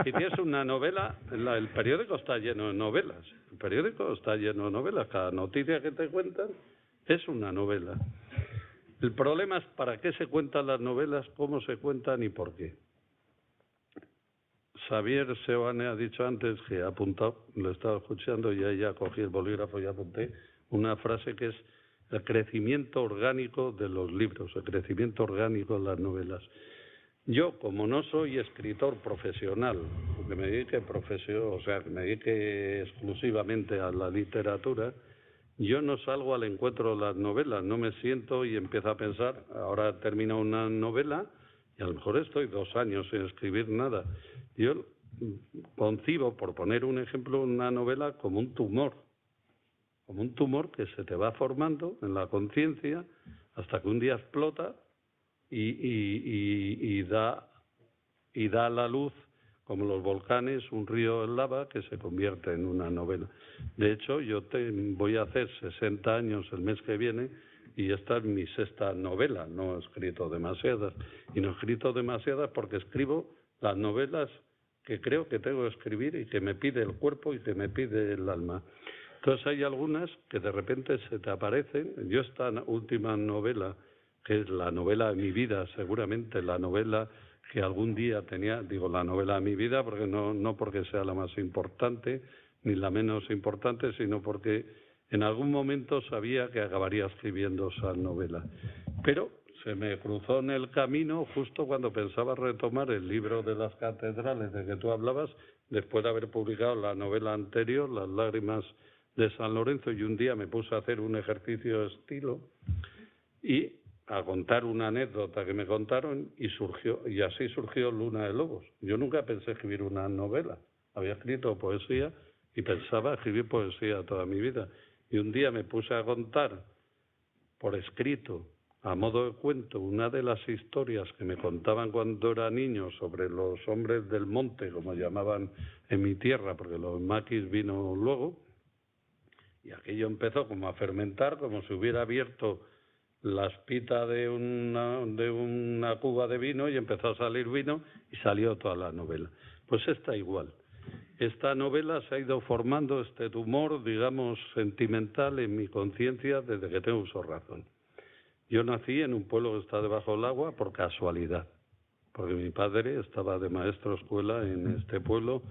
Y tienes una novela, el periódico está lleno de novelas. El periódico está lleno de novelas. Cada noticia que te cuentan es una novela. El problema es para qué se cuentan las novelas, cómo se cuentan y por qué. Xavier Seoane ha dicho antes que ha apuntado, lo estaba escuchando y ahí ya cogí el bolígrafo y apunté una frase que es el crecimiento orgánico de los libros, el crecimiento orgánico de las novelas. Yo, como no soy escritor profesional, que me dedique que me dedique exclusivamente a la literatura, yo no salgo al encuentro de las novelas, no me siento y empiezo a pensar, ahora termino una novela y a lo mejor estoy 2 años sin escribir nada. Yo concibo, por poner un ejemplo, una novela como un tumor que se te va formando en la conciencia hasta que un día explota y da a la luz, como los volcanes, un río en lava que se convierte en una novela. De hecho, voy a hacer 60 años el mes que viene y esta es mi 6ª novela. No he escrito demasiadas. Y no he escrito demasiadas porque escribo las novelas que creo que tengo que escribir y que me pide el cuerpo y que me pide el alma. Entonces hay algunas que de repente se te aparecen. Yo esta última novela, que es la novela de mi vida, seguramente la novela que algún día tenía, digo la novela de mi vida, porque no porque sea la más importante ni la menos importante, sino porque en algún momento sabía que acabaría escribiendo esa novela. Pero se me cruzó en el camino justo cuando pensaba retomar el libro de las catedrales de que tú hablabas, después de haber publicado la novela anterior, Las lágrimas de San Lorenzo, y un día me puse a hacer un ejercicio de estilo y a contar una anécdota que me contaron y así surgió Luna de Lobos. Yo nunca pensé escribir una novela, había escrito poesía y pensaba escribir poesía toda mi vida. Y un día me puse a contar por escrito, a modo de cuento, una de las historias que me contaban cuando era niño sobre los hombres del monte, como llamaban en mi tierra, porque los maquis vino luego, y aquello empezó como a fermentar, como si hubiera abierto la espita de una cuba de vino y empezó a salir vino y salió toda la novela. Pues esta igual. Esta novela se ha ido formando, este tumor, digamos, sentimental en mi conciencia desde que tengo uso de razón. Yo nací en un pueblo que está debajo del agua por casualidad, porque mi padre estaba de maestro de escuela en este pueblo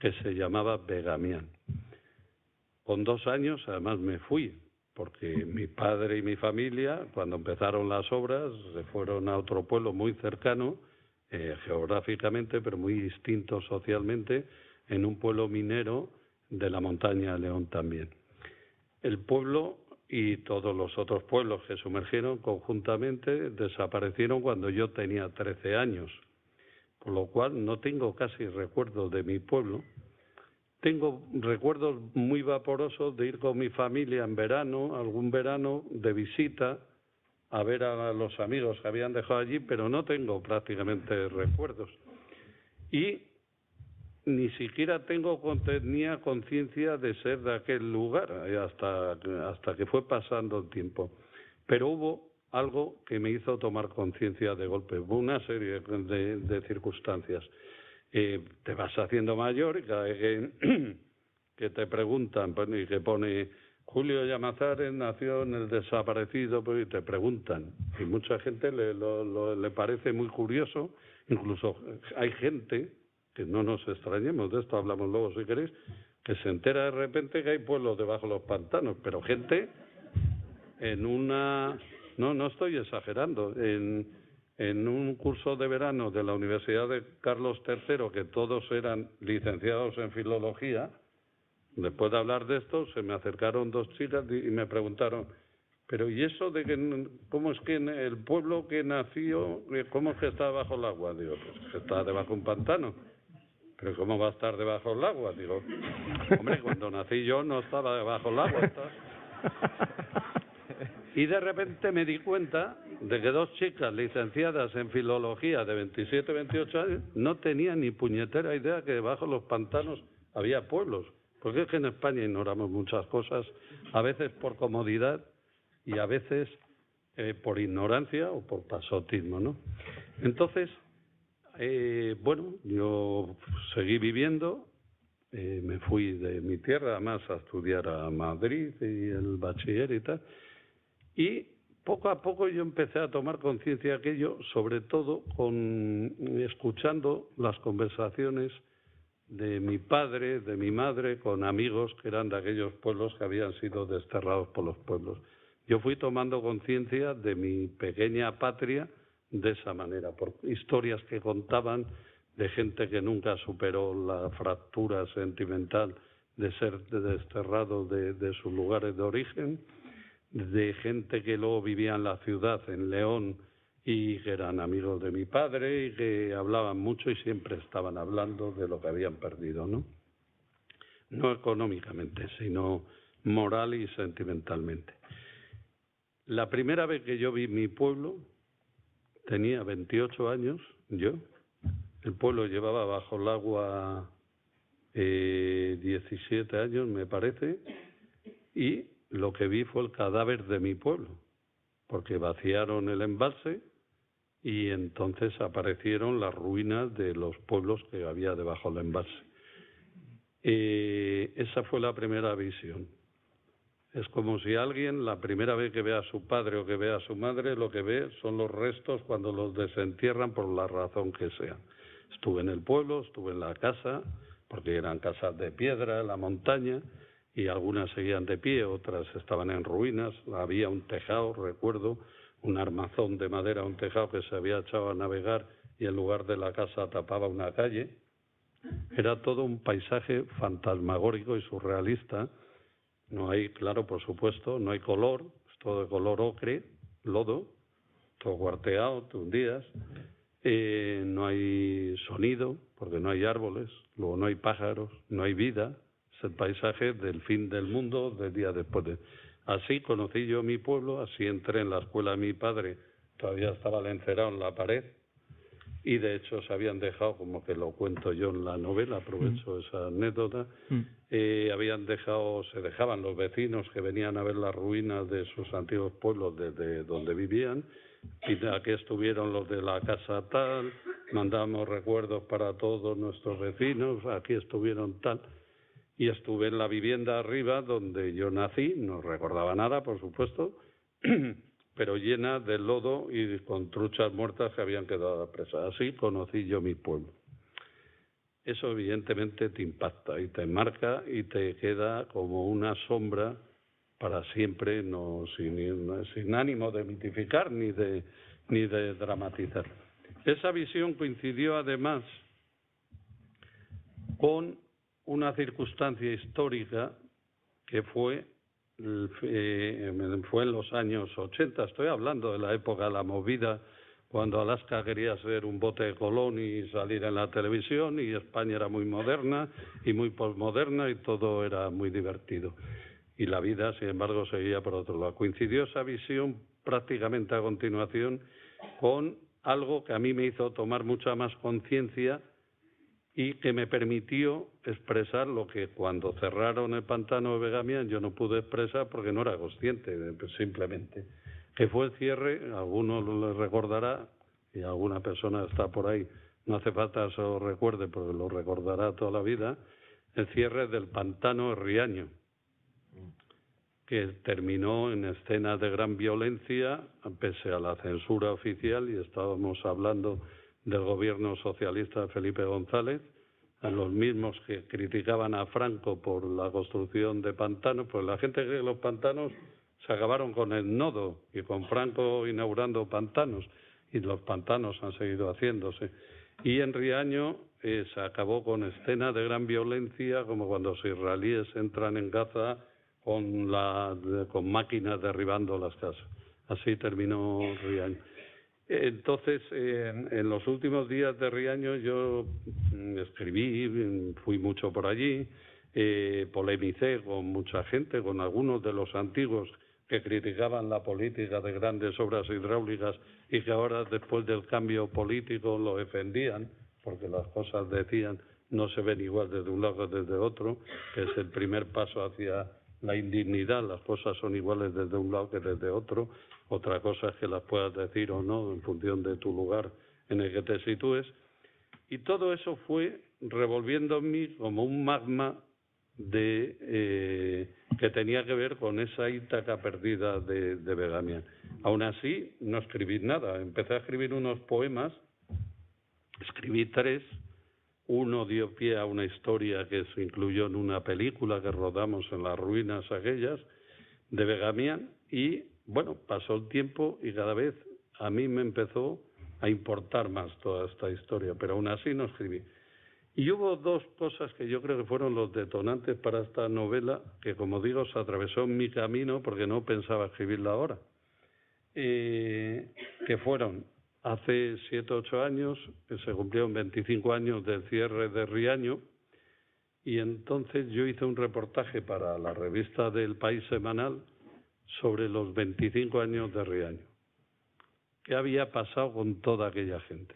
que se llamaba Begamián. Con 2 años, además, me fui, porque mi padre y mi familia, cuando empezaron las obras, se fueron a otro pueblo muy cercano, geográficamente, pero muy distinto socialmente, en un pueblo minero de la montaña de León también. El pueblo y todos los otros pueblos que sumergieron conjuntamente desaparecieron cuando yo tenía 13 años, con lo cual no tengo casi recuerdos de mi pueblo. Tengo recuerdos muy vaporosos de ir con mi familia en verano, algún verano de visita, a ver a los amigos que habían dejado allí, pero no tengo prácticamente recuerdos. Y ni siquiera tenía conciencia de ser de aquel lugar, hasta que fue pasando el tiempo. Pero hubo algo que me hizo tomar conciencia de golpe, hubo una serie de circunstancias. Te vas haciendo mayor y cada vez que te preguntan, y que pone Julio Llamazares nació en el desaparecido, y te preguntan, y mucha gente le parece muy curioso, incluso hay gente, que no nos extrañemos, de esto hablamos luego si queréis, que se entera de repente que hay pueblos debajo de los pantanos, pero gente no estoy exagerando, en un curso de verano de la Universidad de Carlos III, que todos eran licenciados en filología, después de hablar de esto, se me acercaron 2 chicas y me preguntaron, pero ¿y eso de que cómo es que en el pueblo que nació, cómo es que está bajo el agua? Digo, pues que está debajo de un pantano. ¿Pero cómo va a estar debajo del agua? Digo, hombre, cuando nací yo no estaba debajo del agua. Y de repente me di cuenta de que 2 chicas licenciadas en filología de 27, 28 años no tenían ni puñetera idea que debajo de los pantanos había pueblos. Porque es que en España ignoramos muchas cosas, a veces por comodidad y a veces por ignorancia o por pasotismo, ¿no? Entonces, bueno, yo seguí viviendo, me fui de mi tierra además a estudiar a Madrid y el bachiller y tal, y poco a poco yo empecé a tomar conciencia de aquello, sobre todo escuchando las conversaciones de mi padre, de mi madre, con amigos que eran de aquellos pueblos que habían sido desterrados por los pueblos. Yo fui tomando conciencia de mi pequeña patria de esa manera, por historias que contaban de gente que nunca superó la fractura sentimental de ser desterrado de sus lugares de origen, de gente que luego vivía en la ciudad, en León, y que eran amigos de mi padre y que hablaban mucho y siempre estaban hablando de lo que habían perdido, ¿no? No económicamente, sino moral y sentimentalmente. La primera vez que yo vi mi pueblo, tenía 28 años, yo. El pueblo llevaba bajo el agua 17 años, me parece, y lo que vi fue el cadáver de mi pueblo, porque vaciaron el embalse y entonces aparecieron las ruinas de los pueblos que había debajo del embalse. Esa fue la primera visión. Es como si alguien, la primera vez que ve a su padre o que ve a su madre, lo que ve son los restos cuando los desentierran por la razón que sea. Estuve en el pueblo, estuve en la casa, porque eran casas de piedra en la montaña, y algunas seguían de pie, otras estaban en ruinas. Había un tejado, recuerdo, un armazón de madera, un tejado que se había echado a navegar y en lugar de la casa tapaba una calle. Era todo un paisaje fantasmagórico y surrealista. No hay, claro, por supuesto, no hay color, es todo de color ocre, lodo, todo cuarteado, te hundías. No hay sonido, porque no hay árboles, luego no hay pájaros, no hay vida. Es el paisaje del fin del mundo, del día después de... Así conocí yo mi pueblo, así entré en la escuela de mi padre, todavía estaba el encerado en la pared, y de hecho se habían dejado, como que lo cuento yo en la novela, aprovecho esa anécdota, se dejaban los vecinos que venían a ver las ruinas de sus antiguos pueblos desde donde vivían, y aquí estuvieron los de la casa tal, mandamos recuerdos para todos nuestros vecinos, aquí estuvieron tal, y estuve en la vivienda arriba donde yo nací, no recordaba nada, por supuesto, pero llena de lodo y con truchas muertas que habían quedado presas. Así conocí yo mi pueblo. Eso evidentemente te impacta y te marca y te queda como una sombra para siempre, no sin ánimo de mitificar ni de dramatizar. Esa visión coincidió además con una circunstancia histórica que fue en los años 80, estoy hablando de la época de la movida, cuando Alaska quería ser un bote de Colón y salir en la televisión, y España era muy moderna y muy posmoderna y todo era muy divertido. Y la vida, sin embargo, seguía por otro lado. Coincidió esa visión prácticamente a continuación con algo que a mí me hizo tomar mucha más conciencia y que me permitió expresar lo que cuando cerraron el pantano de Begamian yo no pude expresar porque no era consciente, simplemente. Que fue el cierre, alguno lo recordará, y alguna persona está por ahí, no hace falta que se lo recuerde porque lo recordará toda la vida, el cierre del pantano de Riaño, que terminó en escenas de gran violencia, pese a la censura oficial, y estábamos hablando del gobierno socialista de Felipe González, a los mismos que criticaban a Franco por la construcción de pantanos, pues la gente cree que los pantanos se acabaron con el nodo y con Franco inaugurando pantanos, y los pantanos han seguido haciéndose. Y en Riaño se acabó con escenas de gran violencia, como cuando los israelíes entran en Gaza con máquinas derribando las casas. Así terminó Riaño. Entonces, en los últimos días de Riaño yo escribí, fui mucho por allí, polemicé con mucha gente, con algunos de los antiguos que criticaban la política de grandes obras hidráulicas y que ahora, después del cambio político, lo defendían, porque las cosas, decían, no se ven igual desde un lado que desde otro, que es el primer paso hacia la indignidad, las cosas son iguales desde un lado que desde otro. Otra cosa es que las puedas decir o no en función de tu lugar en el que te sitúes. Y todo eso fue revolviendo en mí como un magma que tenía que ver con esa Ítaca perdida de Begamian. Aún así, no escribí nada. Empecé a escribir unos poemas, escribí 3. Uno dio pie a una historia que se incluyó en una película que rodamos en las ruinas aquellas de Begamián y, bueno, pasó el tiempo y cada vez a mí me empezó a importar más toda esta historia, pero aún así no escribí. Y hubo dos cosas que yo creo que fueron los detonantes para esta novela, que como digo, se atravesó en mi camino porque no pensaba escribirla ahora, que fueron hace 7 o 8 años, que se cumplieron 25 años del cierre de Riaño, y entonces yo hice un reportaje para la revista del País Semanal sobre los 25 años de Riaño. ¿Qué había pasado con toda aquella gente?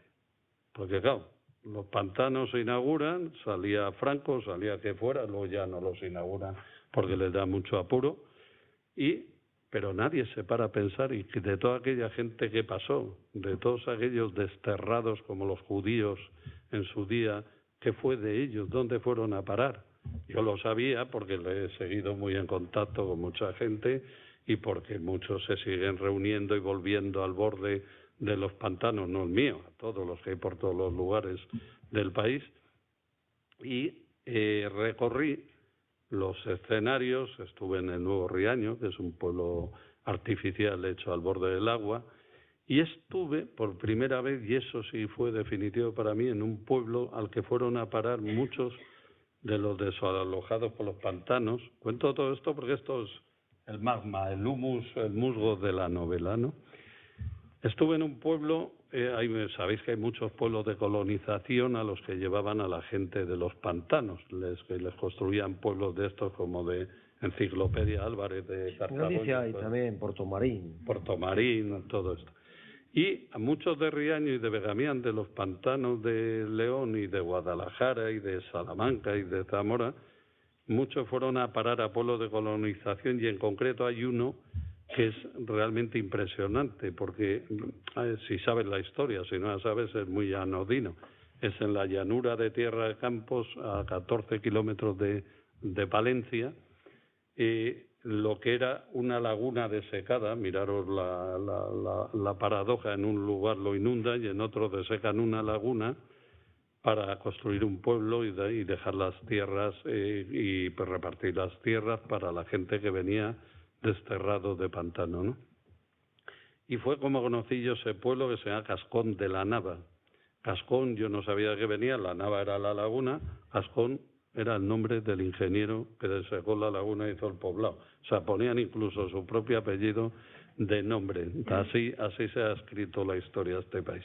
Porque claro, los pantanos se inauguran, salía Franco, salía que fuera, luego ya no los inauguran porque les da mucho apuro, pero nadie se para a pensar y de toda aquella gente que pasó, de todos aquellos desterrados como los judíos en su día, ¿qué fue de ellos? ¿Dónde fueron a parar? Yo lo sabía porque le he seguido muy en contacto con mucha gente y porque muchos se siguen reuniendo y volviendo al borde de los pantanos, no el mío, a todos los que hay por todos los lugares del país. Y recorrí los escenarios, estuve en el Nuevo Riaño, que es un pueblo artificial hecho al borde del agua, y estuve por primera vez, y eso sí fue definitivo para mí, en un pueblo al que fueron a parar muchos de los desalojados por los pantanos. Cuento todo esto porque esto es el magma, el humus, el musgo de la novela, ¿no? Estuve en un pueblo, sabéis que hay muchos pueblos de colonización a los que llevaban a la gente de los pantanos, les construían pueblos de estos como de Enciclopedia Álvarez de Cartago. En Galicia hay también Puerto Marín, todo esto. Y a muchos de Riaño y de Begamián, de los pantanos de León y de Guadalajara y de Salamanca y de Zamora, muchos fueron a parar a pueblos de colonización y en concreto hay uno que es realmente impresionante, porque si sabes la historia, si no la sabes es muy anodino. Es en la llanura de Tierra de Campos, a 14 kilómetros de Palencia, lo que era una laguna desecada. Miraros la paradoja, en un lugar lo inundan y en otro desecan una laguna para construir un pueblo y dejar las tierras y pues repartir las tierras para la gente que venía desterrado de pantano, ¿no? Y fue como conocí yo ese pueblo que se llama Cascón de la Nava. Cascón, yo no sabía de qué venía, la Nava era la laguna, Cascón era el nombre del ingeniero que desecó la laguna y hizo el poblado. O sea, ponían incluso su propio apellido de nombre. Así se ha escrito la historia de este país.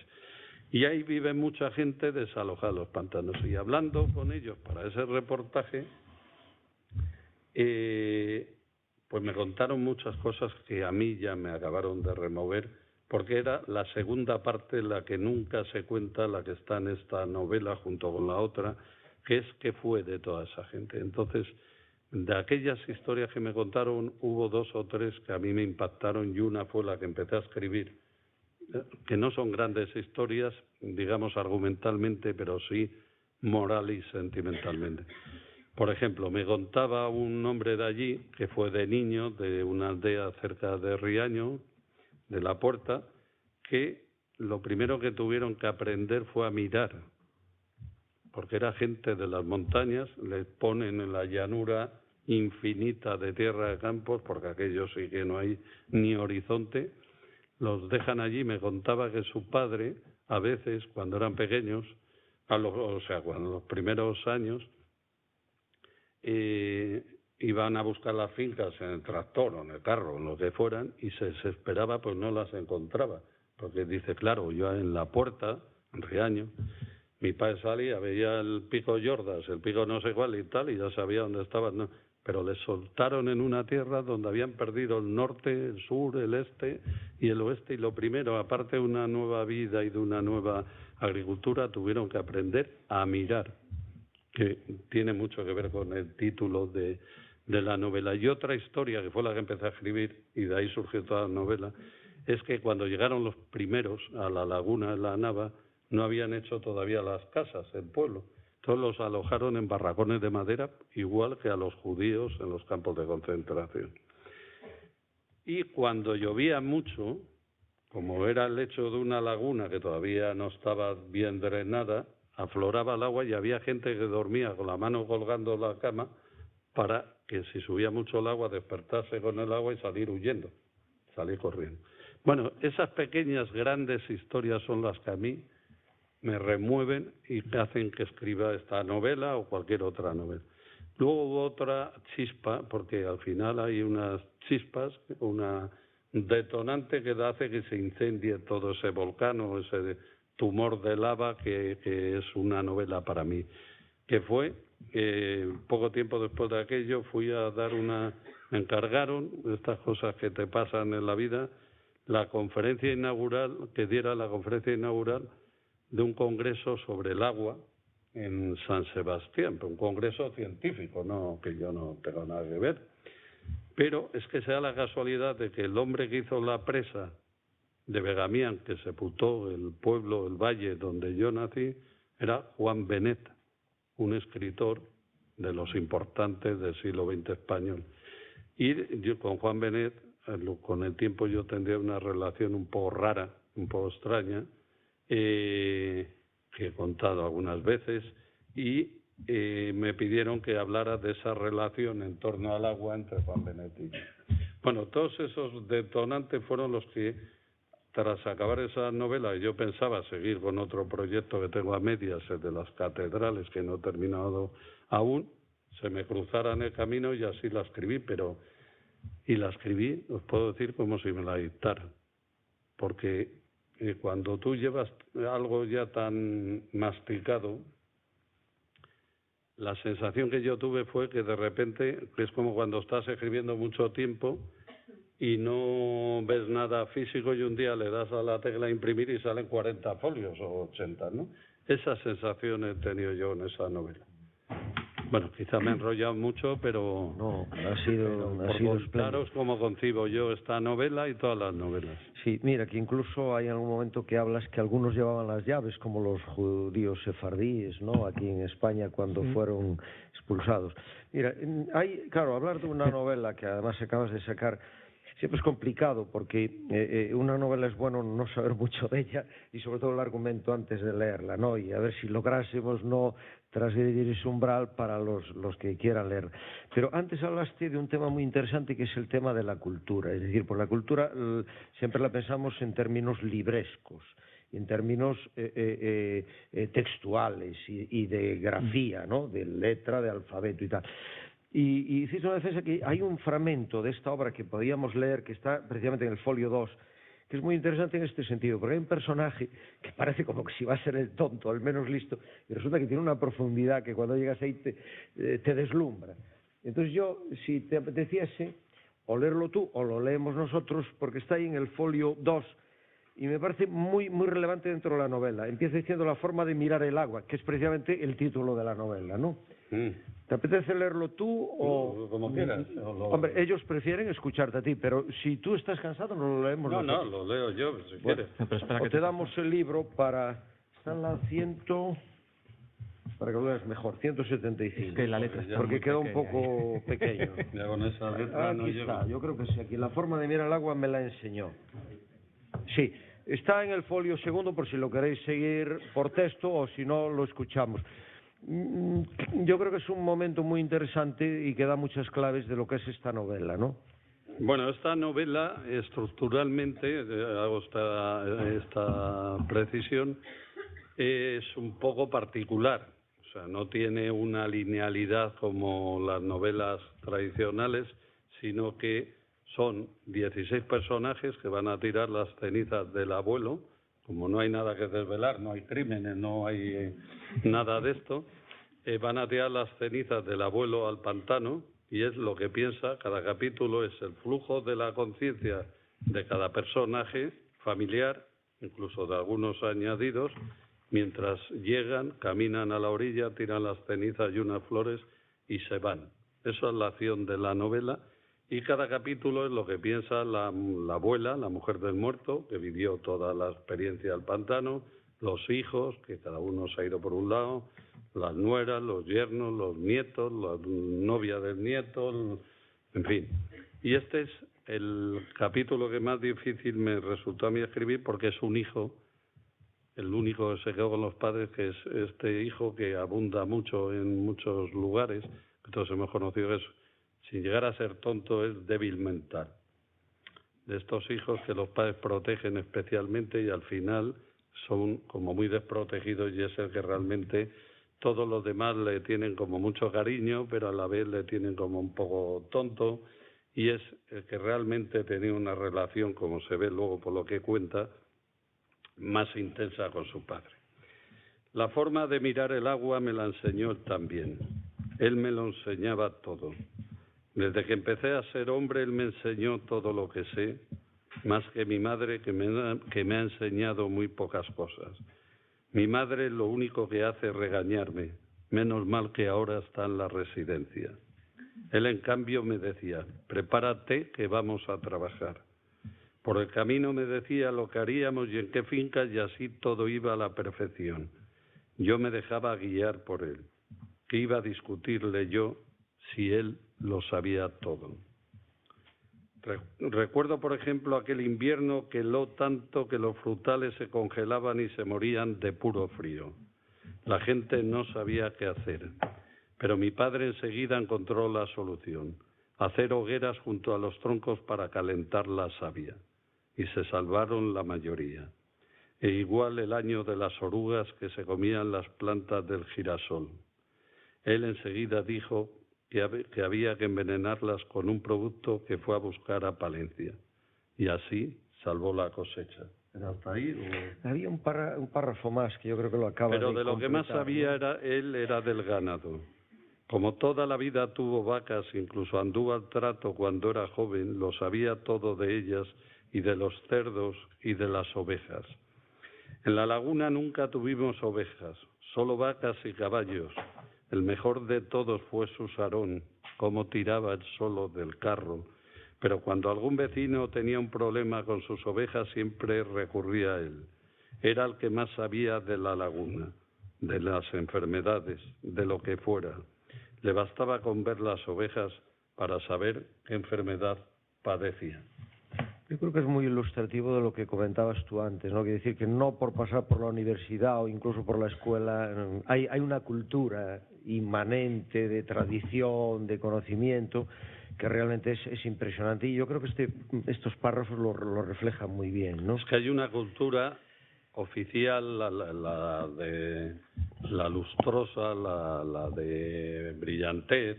Y ahí vive mucha gente desalojada de los pantanos. Y hablando con ellos para ese reportaje, pues me contaron muchas cosas que a mí ya me acabaron de remover, porque era la segunda parte, la que nunca se cuenta, la que está en esta novela junto con la otra, que es qué fue de toda esa gente. Entonces, de aquellas historias que me contaron, hubo 2 o 3 que a mí me impactaron y una fue la que empecé a escribir, que no son grandes historias, digamos argumentalmente, pero sí moral y sentimentalmente. Por ejemplo, me contaba un hombre de allí, que fue de niño, de una aldea cerca de Riaño, de La Puerta, que lo primero que tuvieron que aprender fue a mirar, porque era gente de las montañas, les ponen en la llanura infinita de Tierra de Campos, porque aquello sí que no hay ni horizonte, los dejan allí. Me contaba que su padre, a veces, cuando eran pequeños, cuando los primeros años, iban a buscar las fincas en el tractor o en el carro, en lo que fueran, y se desesperaba, pues no las encontraba, porque dice, claro, yo en La Puerta, en Riaño, mi padre salía, veía el pico Yordas, el pico no sé cuál y tal, y ya sabía dónde estaban, ¿no? Pero les soltaron en una tierra donde habían perdido el norte, el sur, el este y el oeste, y lo primero, aparte de una nueva vida y de una nueva agricultura, tuvieron que aprender a mirar, que tiene mucho que ver con el título de la novela. Y otra historia, que fue la que empecé a escribir, y de ahí surgió toda la novela, es que cuando llegaron los primeros a la laguna de la Nava, no habían hecho todavía las casas, el pueblo. Entonces los alojaron en barracones de madera, igual que a los judíos en los campos de concentración. Y cuando llovía mucho, como era el lecho de una laguna que todavía no estaba bien drenada, afloraba el agua y había gente que dormía con la mano colgando la cama para que si subía mucho el agua despertarse con el agua y salir huyendo, salir corriendo. Bueno, esas pequeñas, grandes historias son las que a mí me remueven y me hacen que escriba esta novela o cualquier otra novela. Luego hubo otra chispa, porque al final hay unas chispas, una detonante que hace que se incendie todo ese volcán o ese tumor de lava que es una novela para mí, que fue, poco tiempo después de aquello, fui a dar me encargaron, estas cosas que te pasan en la vida, la conferencia inaugural, que diera la conferencia inaugural de un congreso sobre el agua en San Sebastián, un congreso científico, no que yo no tengo nada que ver, pero es que se da la casualidad de que el hombre que hizo la presa de Begamián, que sepultó el pueblo, el valle donde yo nací, era Juan Benet, un escritor de los importantes del siglo XX español. Y yo con Juan Benet, con el tiempo yo tendría una relación un poco rara, un poco extraña, que he contado algunas veces, y me pidieron que hablara de esa relación en torno al agua entre Juan Benet y yo. Bueno, todos esos detonantes fueron los que, tras acabar esa novela, yo pensaba seguir con otro proyecto que tengo a medias, el de las catedrales, que no he terminado aún, se me cruzara en el camino y así la escribí, y la escribí, os puedo decir, como si me la dictaran, porque cuando tú llevas algo ya tan masticado, la sensación que yo tuve fue que de repente, es como cuando estás escribiendo mucho tiempo y no ves nada físico y un día le das a la tecla imprimir y salen 40 folios o 80, ¿no? Esa sensación he tenido yo en esa novela. Bueno, quizá me he enrollado mucho, pero no, ha sido contaros cómo concibo yo esta novela y todas las novelas. Sí, mira, que incluso hay algún momento que hablas que algunos llevaban las llaves, como los judíos sefardíes, ¿no?, aquí en España cuando fueron expulsados. Mira, claro, hablar de una novela que además acabas de sacar siempre es complicado, porque una novela es bueno no saber mucho de ella y sobre todo el argumento antes de leerla, ¿no? Y a ver si lográsemos no transgredir ese umbral para los que quieran leer. Pero antes hablaste de un tema muy interesante que es el tema de la cultura. Es decir, por la cultura siempre la pensamos en términos librescos, en términos textuales y de grafía, ¿no?, de letra, de alfabeto y tal. Y hiciste una defensa que hay un fragmento de esta obra que podíamos leer, que está precisamente en el folio 2, que es muy interesante en este sentido, porque hay un personaje que parece como que si va a ser el tonto, el menos listo, y resulta que tiene una profundidad que cuando llegas ahí te deslumbra. Entonces yo, si te apeteciese, o leerlo tú o lo leemos nosotros, porque está ahí en el folio 2, y me parece muy, muy relevante dentro de la novela. Empieza diciendo la forma de mirar el agua, que es precisamente el título de la novela, ¿no? ¿Te apetece leerlo tú o...? Como quieras. Hombre, ellos prefieren escucharte a ti, pero si tú estás cansado no lo leemos nosotros. No, lo leo yo, si quieres. Pero o te damos el libro para... Está en la 100... Para que lo veas mejor, 175. Es que la letra está porque muy queda un pequeña. poco pequeño. Ya con esa letra no aquí llego. está, yo creo que sí. Aquí la forma de mirar el agua me la enseñó. Sí, está en el folio segundo por si lo queréis seguir por texto o si no lo escuchamos. Yo creo que es un momento muy interesante y que da muchas claves de lo que es esta novela, ¿no? Bueno, esta novela estructuralmente, hago esta precisión, es un poco particular. O sea, no tiene una linealidad como las novelas tradicionales, sino que son 16 personajes que van a tirar las cenizas del abuelo. Como no hay nada que desvelar, no hay crímenes, no hay nada de esto, van a tirar las cenizas del abuelo al pantano y es lo que piensa. Cada capítulo es el flujo de la conciencia de cada personaje familiar, incluso de algunos añadidos, mientras llegan, caminan a la orilla, tiran las cenizas y unas flores y se van. Esa es la acción de la novela. Y cada capítulo es lo que piensa la abuela, la mujer del muerto, que vivió toda la experiencia del pantano, los hijos, que cada uno se ha ido por un lado, las nueras, los yernos, los nietos, la novia del nieto, en fin. Y este es el capítulo que más difícil me resultó a mí escribir porque es un hijo el único que se quedó con los padres, que es este hijo que abunda mucho en muchos lugares, que todos hemos conocido, que es, sin llegar a ser tonto, es débil mental. De estos hijos que los padres protegen especialmente y al final son como muy desprotegidos, y es el que realmente todos los demás le tienen como mucho cariño, pero a la vez le tienen como un poco tonto, y es el que realmente tenía una relación, como se ve luego por lo que cuenta, más intensa con su padre. La forma de mirar el agua me la enseñó él también. Él me lo enseñaba todo. Desde que empecé a ser hombre, él me enseñó todo lo que sé, más que mi madre, que me ha enseñado muy pocas cosas. Mi madre lo único que hace es regañarme, menos mal que ahora está en la residencia. Él, en cambio, me decía, prepárate que vamos a trabajar. Por el camino me decía lo que haríamos y en qué fincas, y así todo iba a la perfección. Yo me dejaba guiar por él. ¿Qué iba a discutirle yo si él lo sabía todo? Recuerdo, por ejemplo, aquel invierno que heló tanto que los frutales se congelaban y se morían de puro frío. La gente no sabía qué hacer, pero mi padre enseguida encontró la solución: hacer hogueras junto a los troncos para calentar la savia. Y se salvaron la mayoría. E igual el año de las orugas que se comían las plantas del girasol. Él enseguida dijo que había que envenenarlas con un producto que fue a buscar a Palencia. Y así salvó la cosecha. ¿Era hasta ahí? Había un párrafo más que yo creo que lo acaba de Pero de lo que más completar, sabía ¿no? él era del ganado. Como toda la vida tuvo vacas, incluso anduvo al trato cuando era joven, lo sabía todo de ellas y de los cerdos y de las ovejas. En la laguna nunca tuvimos ovejas, solo vacas y caballos. El mejor de todos fue Susarón, cómo tiraba él solo del carro. Pero cuando algún vecino tenía un problema con sus ovejas, siempre recurría a él. Era el que más sabía de la laguna, de las enfermedades, de lo que fuera. Le bastaba con ver las ovejas para saber qué enfermedad padecían. Yo creo que es muy ilustrativo de lo que comentabas tú antes, ¿no? Quiere decir que no por pasar por la universidad o incluso por la escuela hay una cultura inmanente de tradición, de conocimiento, que realmente es impresionante, y yo creo que estos párrafos lo reflejan muy bien, ¿no? Es que hay una cultura oficial, la de la lustrosa, la de brillantez,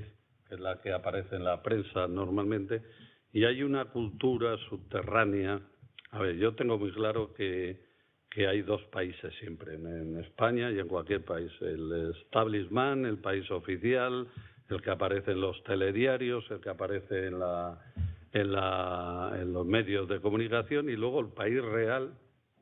que es la que aparece en la prensa normalmente, y hay una cultura subterránea. A ver, yo tengo muy claro que hay dos países siempre, en España y en cualquier país: el establishment, el país oficial, el que aparece en los telediarios, el que aparece en los medios de comunicación, y luego el país real,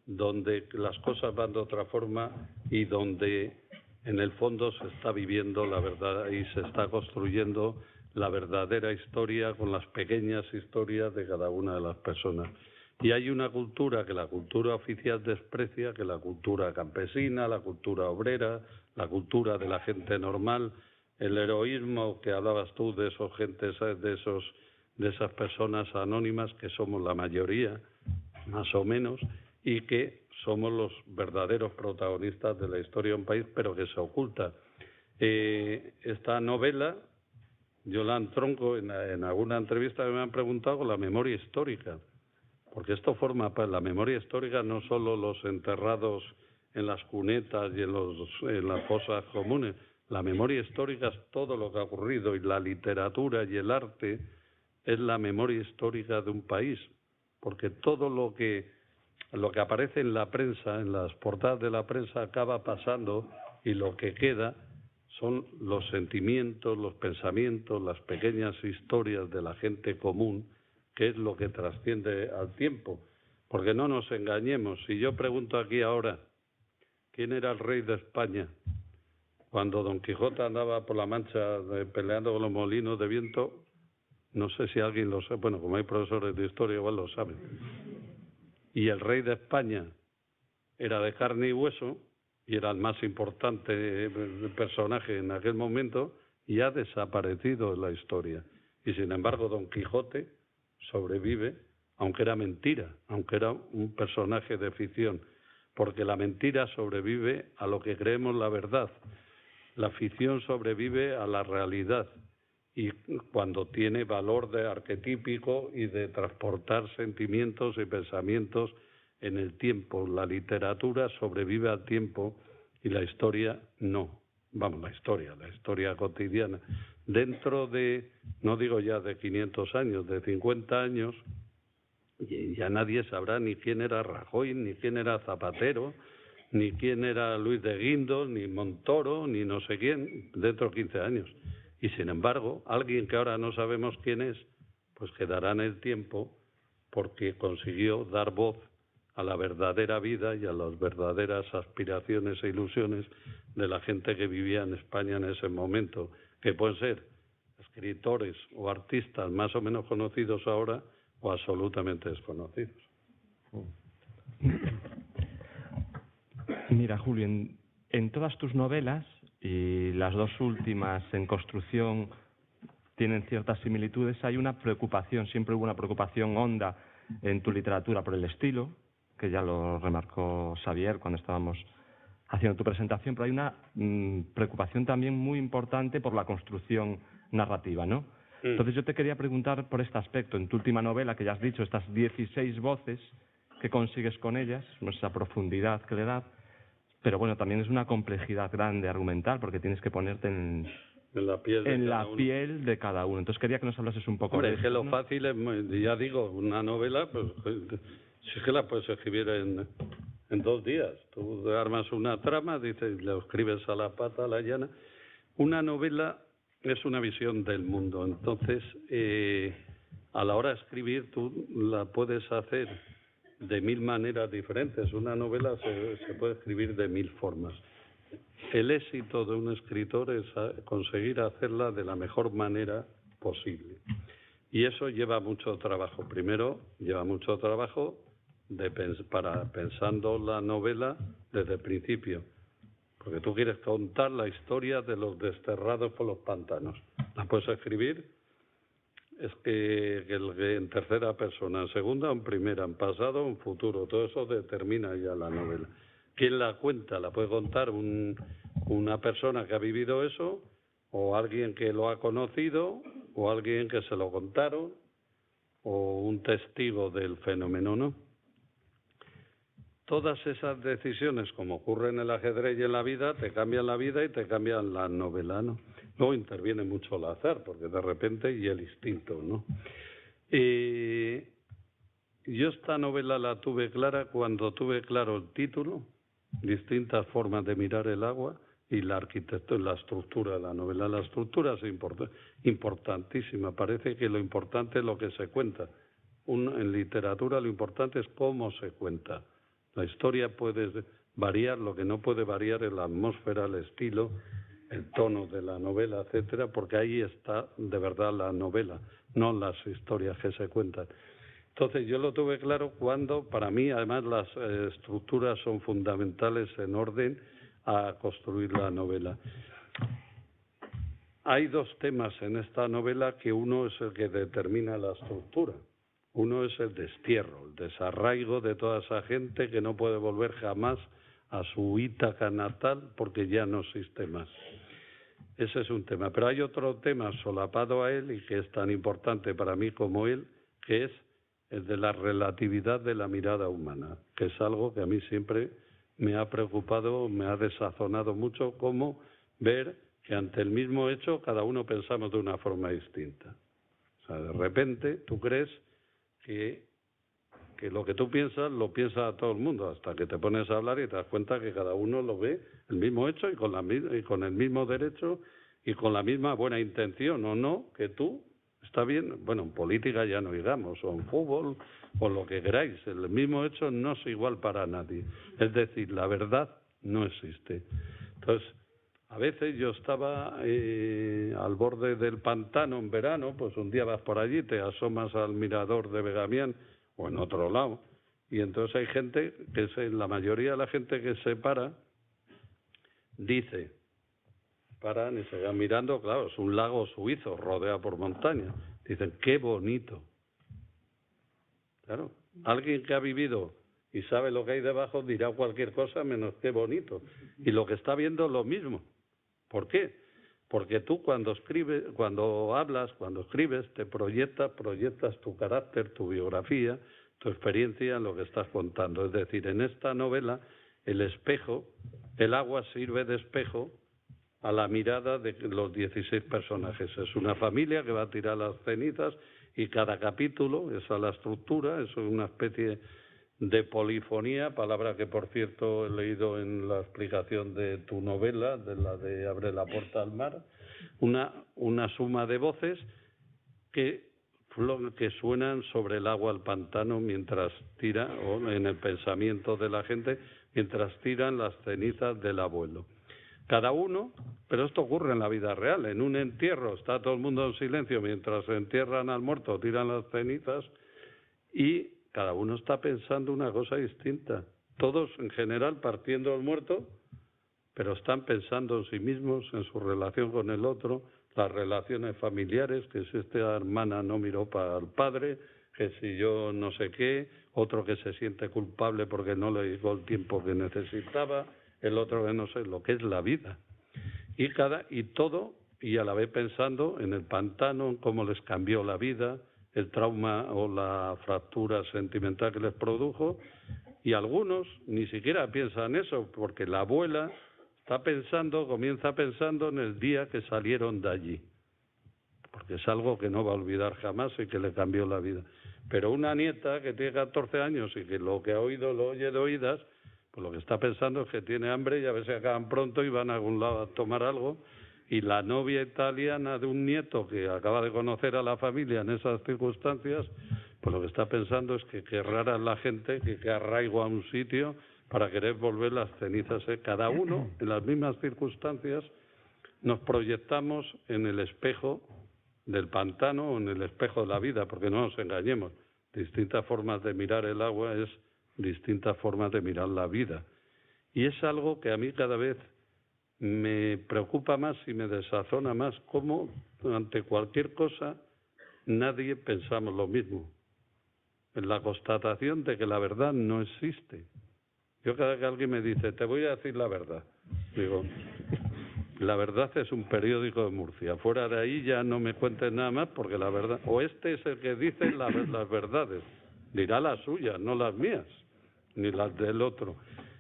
donde las cosas van de otra forma y donde en el fondo se está viviendo la verdad y se está construyendo la verdadera historia con las pequeñas historias de cada una de las personas. Y hay una cultura que la cultura oficial desprecia, que la cultura campesina, la cultura obrera, la cultura de la gente normal, el heroísmo que hablabas tú de esos gentes, de esas personas anónimas que somos la mayoría, más o menos, y que somos los verdaderos protagonistas de la historia de un país, pero que se oculta. Esta novela yo la entronco en alguna entrevista que me han preguntado con la memoria histórica, porque esto forma parte. La memoria histórica no solo los enterrados en las cunetas y en las fosas comunes. La memoria histórica es todo lo que ha ocurrido, y la literatura y el arte es la memoria histórica de un país, porque todo lo que aparece en la prensa, en las portadas de la prensa, acaba pasando, y lo que queda son los sentimientos, los pensamientos, las pequeñas historias de la gente común, que es lo que trasciende al tiempo. Porque no nos engañemos, si yo pregunto aquí ahora quién era el rey de España cuando Don Quijote andaba por la Mancha peleando con los molinos de viento, no sé si alguien lo sabe. Bueno, como hay profesores de historia igual lo saben. Y el rey de España era de carne y hueso, y era el más importante personaje en aquel momento, y ha desaparecido en la historia. Y sin embargo Don Quijote sobrevive, aunque era mentira, aunque era un personaje de ficción. porque la mentira sobrevive a lo que creemos la verdad. La ficción sobrevive a la realidad y cuando tiene valor de arquetípico y de transportar sentimientos y pensamientos en el tiempo. La literatura sobrevive al tiempo y la historia no. Vamos, la historia cotidiana. Dentro de, no digo ya de 500 años, de 50 años, ya nadie sabrá ni quién era Rajoy, ni quién era Zapatero, ni quién era Luis de Guindos, ni Montoro, ni no sé quién, dentro de 15 años. Y sin embargo, alguien que ahora no sabemos quién es, pues quedará en el tiempo porque consiguió dar voz a la verdadera vida y a las verdaderas aspiraciones e ilusiones de la gente que vivía en España en ese momento, que pueden ser escritores o artistas más o menos conocidos ahora o absolutamente desconocidos. Mira, Julio, en todas tus novelas, y las dos últimas en construcción tienen ciertas similitudes, hay una preocupación, siempre hubo una preocupación honda en tu literatura por el estilo, que ya lo remarcó Xavier cuando estábamos haciendo tu presentación, pero hay una preocupación también muy importante por la construcción narrativa, ¿no? Entonces yo te quería preguntar por este aspecto. En tu última novela, que ya has dicho, estas 16 voces que consigues con ellas, esa profundidad que le das, pero bueno, también es una complejidad grande argumental, porque tienes que ponerte en la piel de cada uno. Entonces quería que nos hablases un poco de eso. Hombre, es que lo fácil es, ya digo, una novela, pues si es que la puedes escribir en 2 días. Tú armas una trama, dices, lo escribes a la pata, a la llana. Una novela es una visión del mundo. Entonces, a la hora de escribir, tú la puedes hacer de 1000 maneras diferentes. Una novela se puede escribir de 1000 formas. El éxito de un escritor es conseguir hacerla de la mejor manera posible. Y eso lleva mucho trabajo. Primero, lleva mucho trabajo pensando la novela desde el principio. Porque tú quieres contar la historia de los desterrados por los pantanos. La puedes escribir en tercera persona, en segunda o en primera, en pasado o en futuro. Todo eso determina ya la novela. ¿Quién la cuenta? La puede contar una persona que ha vivido eso, o alguien que lo ha conocido, o alguien que se lo contaron, o un testigo del fenómeno, ¿no? Todas esas decisiones, como ocurre en el ajedrez y en la vida, te cambian la vida y te cambian la novela, ¿no? Luego interviene mucho el azar, porque de repente, y el instinto, ¿no? Yo esta novela la tuve clara cuando tuve claro el título, distintas formas de mirar el agua, y la arquitectura, la estructura de la novela. La estructura es importantísima. Parece que lo importante es lo que se cuenta. En literatura lo importante es cómo se cuenta. La historia puede variar, lo que no puede variar es la atmósfera, el estilo, el tono de la novela, etcétera, porque ahí está de verdad la novela, no las historias que se cuentan. Entonces yo lo tuve claro cuando, para mí, además las estructuras son fundamentales en orden a construir la novela. Hay 2 temas en esta novela que uno es el que determina la estructura. Uno es el destierro, el desarraigo de toda esa gente que no puede volver jamás a su Ítaca natal porque ya no existe más. Ese es un tema. Pero hay otro tema solapado a él y que es tan importante para mí como él, que es el de la relatividad de la mirada humana, que es algo que a mí siempre me ha preocupado, me ha desazonado mucho, como ver que ante el mismo hecho cada uno pensamos de una forma distinta. O sea, de repente tú crees que lo que tú piensas lo piensa todo el mundo, hasta que te pones a hablar y te das cuenta que cada uno lo ve el mismo hecho y con el mismo derecho y con la misma buena intención, o no, que tú. Está bien, bueno, en política ya no digamos, o en fútbol, o lo que queráis, el mismo hecho no es igual para nadie. Es decir, la verdad no existe. Entonces, a veces yo estaba al borde del pantano en verano, pues un día vas por allí, te asomas al mirador de Begamián o en otro lado, y entonces hay gente, la mayoría de la gente que se para, paran y se van mirando, claro, es un lago suizo rodeado por montañas. Dicen, qué bonito. Claro, alguien que ha vivido y sabe lo que hay debajo, dirá cualquier cosa menos qué bonito. Y lo que está viendo es lo mismo. ¿Por qué? Porque tú cuando escribes, cuando hablas, cuando escribes, te proyectas tu carácter, tu biografía, tu experiencia en lo que estás contando. Es decir, en esta novela, el espejo, el agua sirve de espejo a la mirada de los 16 personajes. Es una familia que va a tirar las cenizas y cada capítulo, esa es la estructura, eso es una especie de polifonía, palabra que por cierto he leído en la explicación de tu novela, de la de Abre la puerta al mar, una suma de voces que suenan sobre el agua al pantano mientras tira, o en el pensamiento de la gente, mientras tiran las cenizas del abuelo. Cada uno, pero esto ocurre en la vida real, en un entierro está todo el mundo en silencio mientras se entierran al muerto, tiran las cenizas y cada uno está pensando una cosa distinta. Todos en general partiendo del muerto, pero están pensando en sí mismos, en su relación con el otro, las relaciones familiares, que si esta hermana no miró para el padre, que si yo no sé qué, otro que se siente culpable porque no le llegó el tiempo que necesitaba, el otro que no sé, lo que es la vida. Y todo, y a la vez pensando en el pantano, en cómo les cambió la vida, el trauma o la fractura sentimental que les produjo, y algunos ni siquiera piensan eso, porque la abuela comienza pensando en el día que salieron de allí, porque es algo que no va a olvidar jamás y que le cambió la vida. Pero una nieta que tiene 14 años y que lo que ha oído lo oye de oídas, pues lo que está pensando es que tiene hambre y a ver si acaban pronto y van a algún lado a tomar algo. Y la novia italiana de un nieto que acaba de conocer a la familia en esas circunstancias, pues lo que está pensando es que qué rara es la gente que arraigo a un sitio para querer volver las cenizas. Cada uno, en las mismas circunstancias, nos proyectamos en el espejo del pantano o en el espejo de la vida, porque no nos engañemos. Distintas formas de mirar el agua es distintas formas de mirar la vida. Y es algo que a mí cada vez me preocupa más y me desazona más, cómo ante cualquier cosa nadie pensamos lo mismo. En la constatación de que la verdad no existe. Yo cada vez que alguien me dice, te voy a decir la verdad, digo, la verdad es un periódico de Murcia. Fuera de ahí ya no me cuentes nada más porque la verdad, o este es el que dice las verdades, dirá las suyas, no las mías, ni las del otro.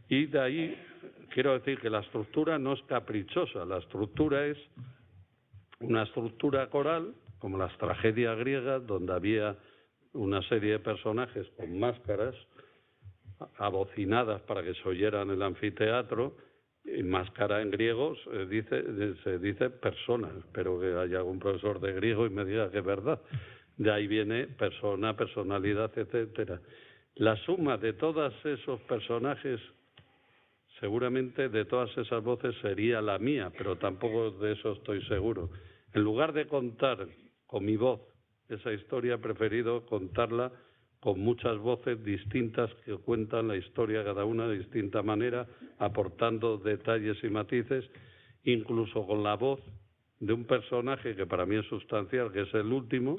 Y de ahí quiero decir que la estructura no es caprichosa, la estructura es una estructura coral, como las tragedias griegas, donde había una serie de personajes con máscaras abocinadas para que se oyeran en el anfiteatro, y máscara en griego se dice persona. Espero que haya algún profesor de griego y me diga que es verdad. De ahí viene persona, personalidad, etcétera. La suma de todos esos personajes, seguramente de todas esas voces sería la mía, pero tampoco de eso estoy seguro. En lugar de contar con mi voz esa historia, he preferido contarla con muchas voces distintas que cuentan la historia cada una de distinta manera, aportando detalles y matices, incluso con la voz de un personaje que para mí es sustancial, que es el último,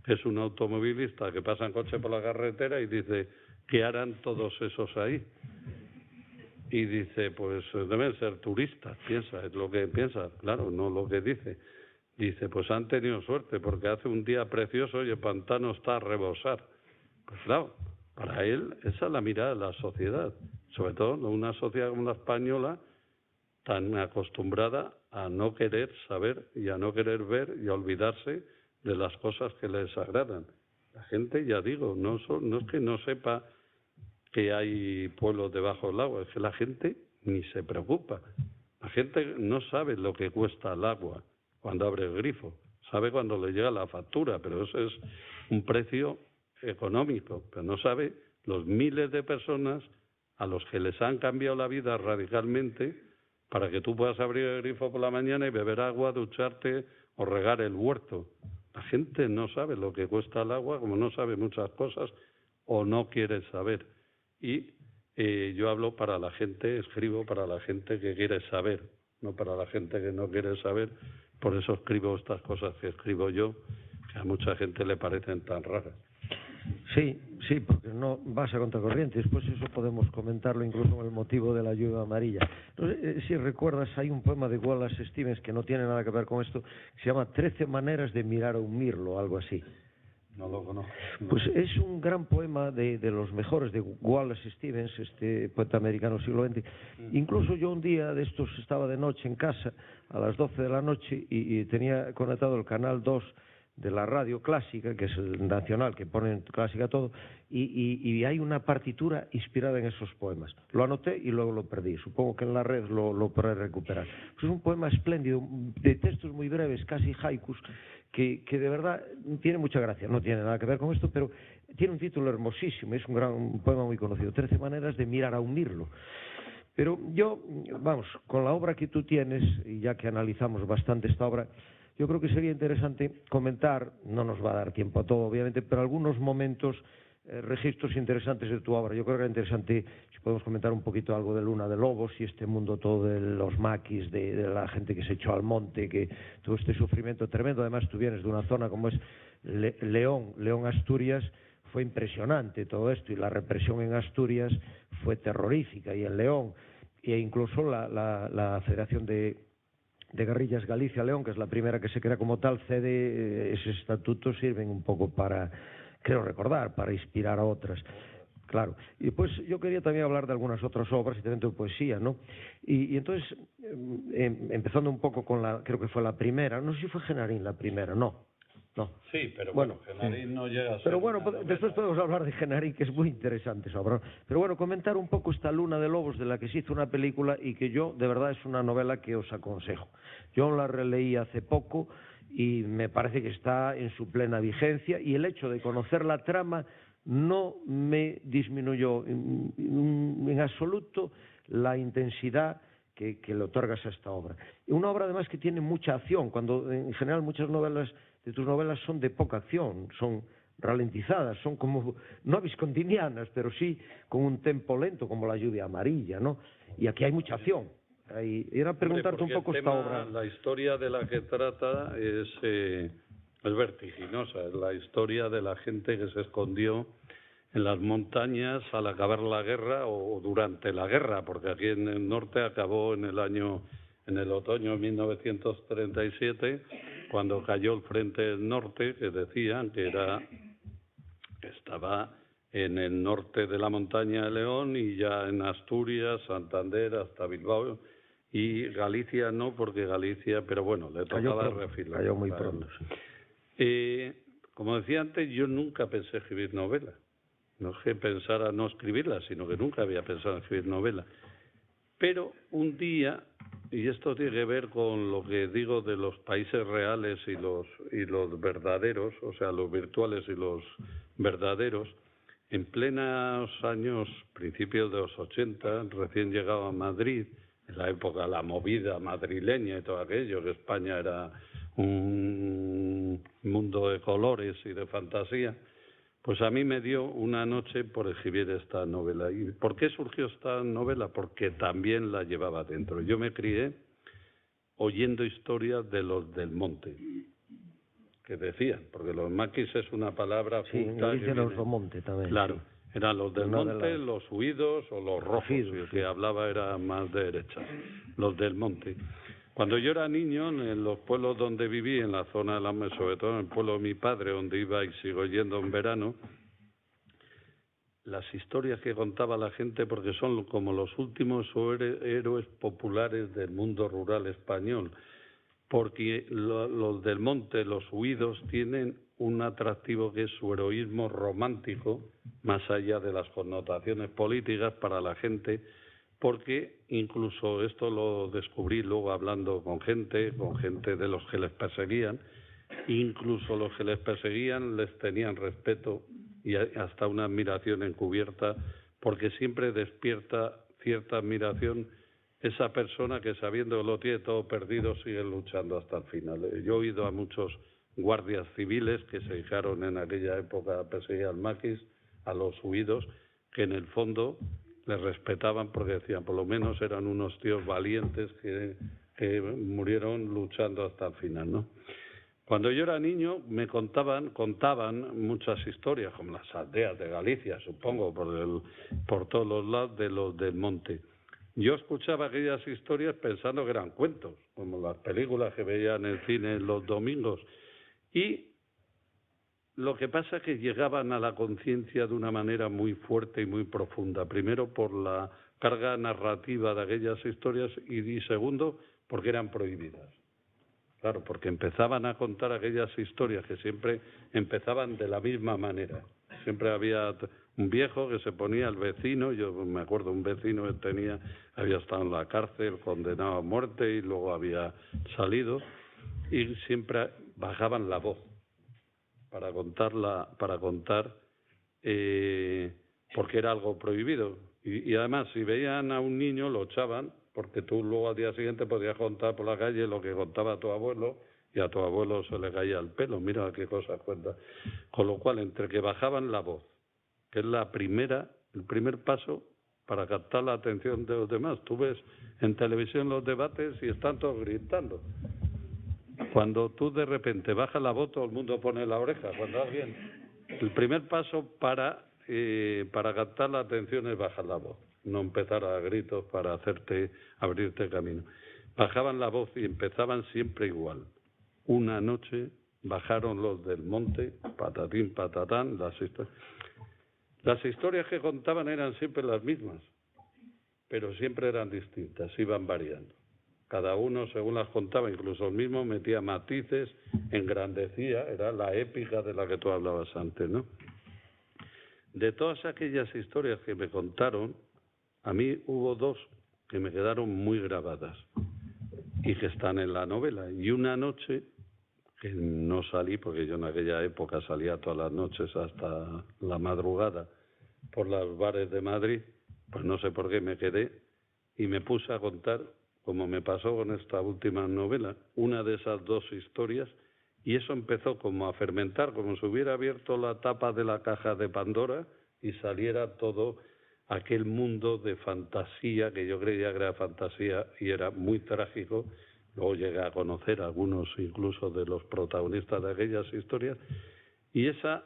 que es un automovilista que pasa en coche por la carretera y dice, ¿qué harán todos esos ahí? Y dice, pues deben ser turistas, piensa, es lo que piensa, claro, no lo que dice. Dice, pues han tenido suerte porque hace un día precioso y el pantano está a rebosar. Pues claro, para él esa es la mirada de la sociedad, sobre todo una sociedad como la española, tan acostumbrada a no querer saber y a no querer ver y a olvidarse de las cosas que les agradan. La gente, ya digo, no es que no sepa que hay pueblos debajo del agua, es que la gente ni se preocupa. La gente no sabe lo que cuesta el agua cuando abre el grifo, sabe cuando le llega la factura, pero eso es un precio económico, pero no sabe los miles de personas a los que les han cambiado la vida radicalmente para que tú puedas abrir el grifo por la mañana y beber agua, ducharte o regar el huerto. La gente no sabe lo que cuesta el agua, como no sabe muchas cosas o no quiere saber. Y yo hablo para la gente, escribo para la gente que quiere saber, no para la gente que no quiere saber. Por eso escribo estas cosas que escribo yo, que a mucha gente le parecen tan raras. Sí, Sí, porque no vas a contracorriente. Después eso podemos comentarlo incluso con el motivo de la lluvia amarilla. No sé si recuerdas, hay un poema de Wallace Stevens que no tiene nada que ver con esto, que se llama 13 maneras de mirar a un mirlo, algo así. No lo conozco. Pues es un gran poema de los mejores de Wallace Stevens, este poeta americano del siglo XX. Incluso yo un día de estos estaba de noche en casa, a las 12 de la noche, y tenía conectado el canal 2 de la radio clásica, que es el nacional, que ponen clásica todo, y hay una partitura inspirada en esos poemas. Lo anoté y luego lo perdí. Supongo que en la red lo podré recuperar. Pues es un poema espléndido, de textos muy breves, casi haikus, que de verdad tiene mucha gracia. No tiene nada que ver con esto, pero tiene un título hermosísimo. Es un poema muy conocido, 13 maneras de mirar a un mirlo. Pero yo, vamos, con la obra que tú tienes, y ya que analizamos bastante esta obra, yo creo que sería interesante comentar, no nos va a dar tiempo a todo obviamente, pero algunos momentos, registros interesantes de tu obra. Yo creo que era interesante si podemos comentar un poquito algo de Luna de Lobos y este mundo todo de los maquis, de la gente que se echó al monte, que tuvo este sufrimiento tremendo. Además tú vienes de una zona como es León, Asturias. Fue impresionante todo esto, y la represión en Asturias fue terrorífica, y en León, e incluso la Federación de Guerrillas Galicia-León, que es la primera que se crea como tal, cede ese estatuto, sirven un poco para, creo recordar, para inspirar a otras. Claro. Y pues yo quería también hablar de algunas otras obras y también de poesía, ¿no? Y entonces, empezando un poco con creo que fue la primera, no sé si fue Genarín la primera, no. Sí, pero bueno, Genarín no llega a ser. Pero bueno, después podemos hablar de Genarín, que es muy interesante esa obra. Pero bueno, comentar un poco esta Luna de Lobos, de la que se hizo una película y que yo, de verdad, es una novela que os aconsejo. Yo la releí hace poco y me parece que está en su plena vigencia, y el hecho de conocer la trama no me disminuyó en absoluto la intensidad que le otorgas a esta obra. Una obra además que tiene mucha acción, cuando en general muchas novelas de tus novelas son de poca acción, son ralentizadas, son como, no viscontidianas, pero sí con un tempo lento, como La lluvia amarilla, ¿no? Y aquí hay mucha acción. Y era preguntarte un poco esta obra. La historia de la que trata es vertiginosa, es la historia de la gente que se escondió en las montañas al acabar la guerra o durante la guerra, porque aquí en el norte acabó en el otoño de 1937, cuando cayó el Frente del Norte, que decían que estaba en el norte de la montaña de León y ya en Asturias, Santander, hasta Bilbao, y Galicia no, porque Galicia, pero bueno, le tocaba refilar. Cayó muy pronto. Como decía antes, yo nunca pensé escribir novela. No es que pensara no escribirla, sino que nunca había pensado en escribir novela. Pero un día, y esto tiene que ver con lo que digo de los países reales y los verdaderos, o sea, los virtuales y los verdaderos, en plenos años, principios de los 80, recién llegado a Madrid, en la época de la movida madrileña y todo aquello, que España era un mundo de colores y de fantasía, pues a mí me dio una noche por escribir esta novela. ¿Y por qué surgió esta novela? Porque también la llevaba dentro. Yo me crié oyendo historias de los del monte, que decían, porque los maquis es una palabra culta. Sí, en Galicia los del monte también. Claro, sí. Eran los del monte, los huidos o los rojos, y el que hablaba era más de derecha, los del monte. Cuando yo era niño, en los pueblos donde viví, en la zona de sobre todo en el pueblo de mi padre, donde iba y sigo yendo en verano, las historias que contaba la gente, porque son como los últimos héroes populares del mundo rural español, porque los del monte, los huidos, tienen un atractivo que es su heroísmo romántico, más allá de las connotaciones políticas para la gente, porque incluso esto lo descubrí luego hablando con gente de los que les perseguían, incluso los que les perseguían les tenían respeto y hasta una admiración encubierta, porque siempre despierta cierta admiración esa persona que, sabiendo que lo tiene todo perdido, sigue luchando hasta el final. Yo he oído a muchos guardias civiles que se dedicaron en aquella época a perseguir al maquis, a los huidos, que en el fondo les respetaban porque decían, por lo menos eran unos tíos valientes que murieron luchando hasta el final, ¿no? Cuando yo era niño me contaban muchas historias, como las aldeas de Galicia, supongo, por todos los lados de los del monte. Yo escuchaba aquellas historias pensando que eran cuentos, como las películas que veía en el cine los domingos. Y lo que pasa es que llegaban a la conciencia de una manera muy fuerte y muy profunda. Primero, por la carga narrativa de aquellas historias y segundo, porque eran prohibidas. Claro, porque empezaban a contar aquellas historias que siempre empezaban de la misma manera. Siempre había un viejo que se ponía al vecino, yo me acuerdo un vecino que había estado en la cárcel, condenado a muerte y luego había salido, y siempre bajaban la voz para contar, porque era algo prohibido. Y además, si veían a un niño, lo echaban, porque tú luego al día siguiente podías contar por la calle lo que contaba tu abuelo, y a tu abuelo se le caía el pelo, mira qué cosas cuenta. Con lo cual, entre que bajaban la voz, que es el primer paso para captar la atención de los demás. Tú ves en televisión los debates y están todos gritando. Cuando tú de repente bajas la voz, todo el mundo pone la oreja. Cuando alguien... El primer paso para captar la atención es bajar la voz, no empezar a gritos para abrirte camino. Bajaban la voz y empezaban siempre igual. Una noche bajaron los del monte, patatín, patatán, las historias que contaban eran siempre las mismas, pero siempre eran distintas, iban variando. Cada uno, según las contaba, incluso el mismo metía matices, engrandecía, era la épica de la que tú hablabas antes, ¿no? De todas aquellas historias que me contaron, a mí hubo dos que me quedaron muy grabadas y que están en la novela. Y una noche, que no salí, porque yo en aquella época salía todas las noches hasta la madrugada por los bares de Madrid, pues no sé por qué me quedé y me puse a contar, como me pasó con esta última novela, una de esas dos historias, y eso empezó como a fermentar, como si hubiera abierto la tapa de la caja de Pandora y saliera todo aquel mundo de fantasía, que yo creía que era fantasía y era muy trágico. Luego llegué a conocer a algunos incluso de los protagonistas de aquellas historias, y esa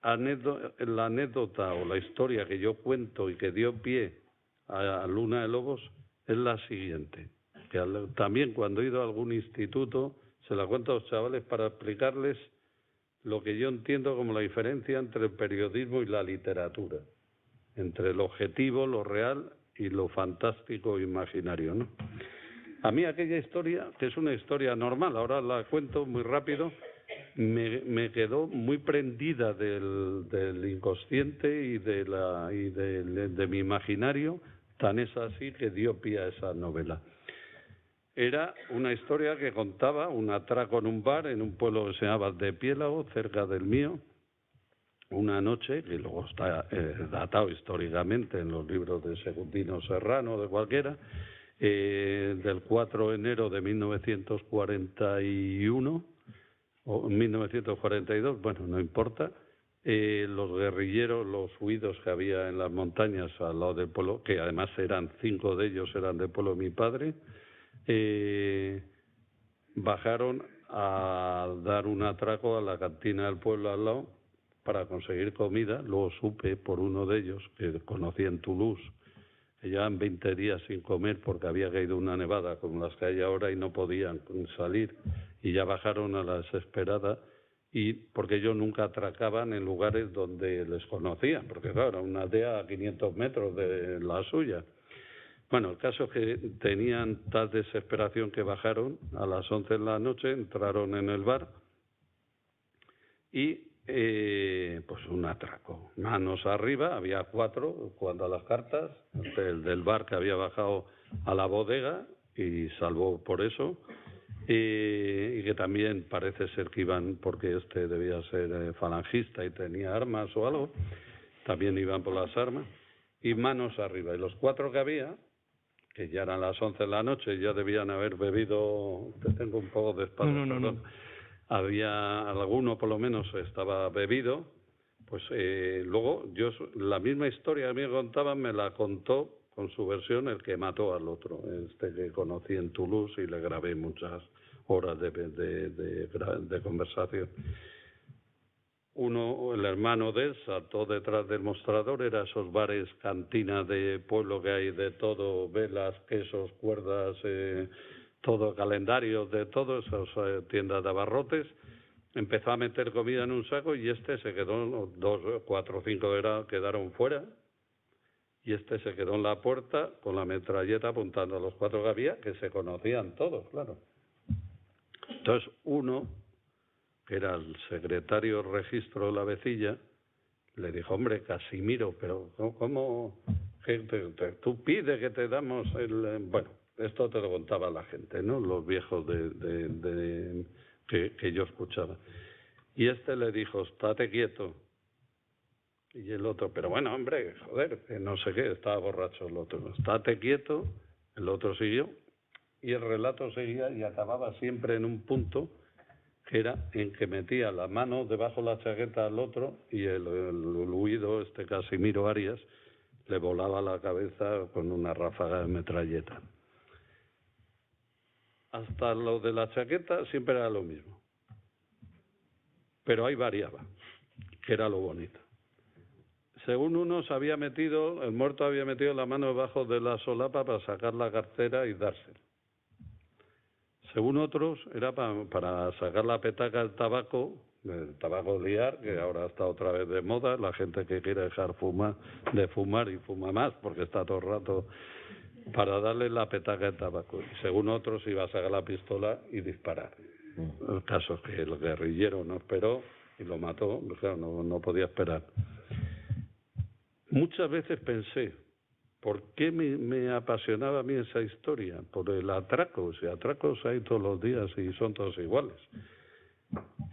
la anécdota o la historia que yo cuento y que dio pie a Luna de Lobos es la siguiente, que también cuando he ido a algún instituto se la cuento a los chavales para explicarles lo que yo entiendo como la diferencia entre el periodismo y la literatura, entre lo objetivo, lo real y lo fantástico e imaginario, ¿no? A mí aquella historia, que es una historia normal, ahora la cuento muy rápido, me quedó muy prendida del inconsciente y de mi imaginario, tan es así que dio pie a esa novela. Era una historia que contaba un atraco en un bar en un pueblo que se llamaba Valdepiélago, cerca del mío, una noche, que luego está datado históricamente en los libros de Secundino Serrano, de cualquiera, del 4 de enero de 1941 o 1942, bueno, no importa, los guerrilleros, los huidos que había en las montañas al lado del pueblo, que además 5 de ellos eran del pueblo de mi padre, bajaron a dar un atraco a la cantina del pueblo al lado para conseguir comida. Luego supe por uno de ellos, que conocí en Toulouse, que llevaban 20 días sin comer porque había caído una nevada como las que hay ahora y no podían salir, y ya bajaron a la desesperada, y porque ellos nunca atracaban en lugares donde les conocían, porque claro, era una aldea a 500 metros de la suya. Bueno, el caso es que tenían tal desesperación que bajaron a las 11 de la noche, entraron en el bar y pues un atraco. Manos arriba, había 4 jugando a las cartas, el del bar que había bajado a la bodega y salvó por eso, y que también parece ser que iban, porque este debía ser falangista y tenía armas o algo, también iban por las armas, y manos arriba. Y los 4 que había, que ya eran las 11 de la noche, ya debían haber bebido, te tengo un poco de espalda, perdón. Había alguno por lo menos estaba bebido, pues luego la misma historia que me contaban me la contó con su versión el que mató al otro, que conocí en Toulouse y le grabé muchas horas de conversación. Uno, el hermano de él, saltó detrás del mostrador, era esos bares, cantinas de pueblo que hay de todo, velas, quesos, cuerdas, todo, calendarios de todo, esas tiendas de abarrotes. Empezó a meter comida en un saco y se quedó, 2, 4, 5 quedaron fuera, y se quedó en la puerta con la metralleta apuntando a los 4 que había, que se conocían todos, claro. Entonces uno, que era el secretario de registro de la vecilla, le dijo, hombre, Casimiro, pero ¿cómo? Tú pides que te damos el... Bueno, esto te lo contaba la gente, ¿no? Los viejos que yo escuchaba. Y le dijo, estate quieto. Y el otro, pero bueno, hombre, joder, que no sé qué, estaba borracho el otro. Estate quieto, el otro siguió, y el relato seguía y acababa siempre en un punto que era en que metía la mano debajo de la chaqueta al otro y el huido, Casimiro Arias, le volaba la cabeza con una ráfaga de metralleta. Hasta lo de la chaqueta siempre era lo mismo. Pero ahí variaba, que era lo bonito. Según unos el muerto había metido la mano debajo de la solapa para sacar la cartera y dársela. Según otros, era para sacar la petaca del tabaco liar, que ahora está otra vez de moda, la gente que quiere dejar de fumar y fuma más, porque está todo el rato, para darle la petaca del tabaco. Y según otros, iba a sacar la pistola y disparar. El caso es que el guerrillero no esperó y lo mató, claro, no podía esperar. Muchas veces pensé, ¿por qué me apasionaba a mí esa historia? Por el atraco. Si atracos hay todos los días y son todos iguales.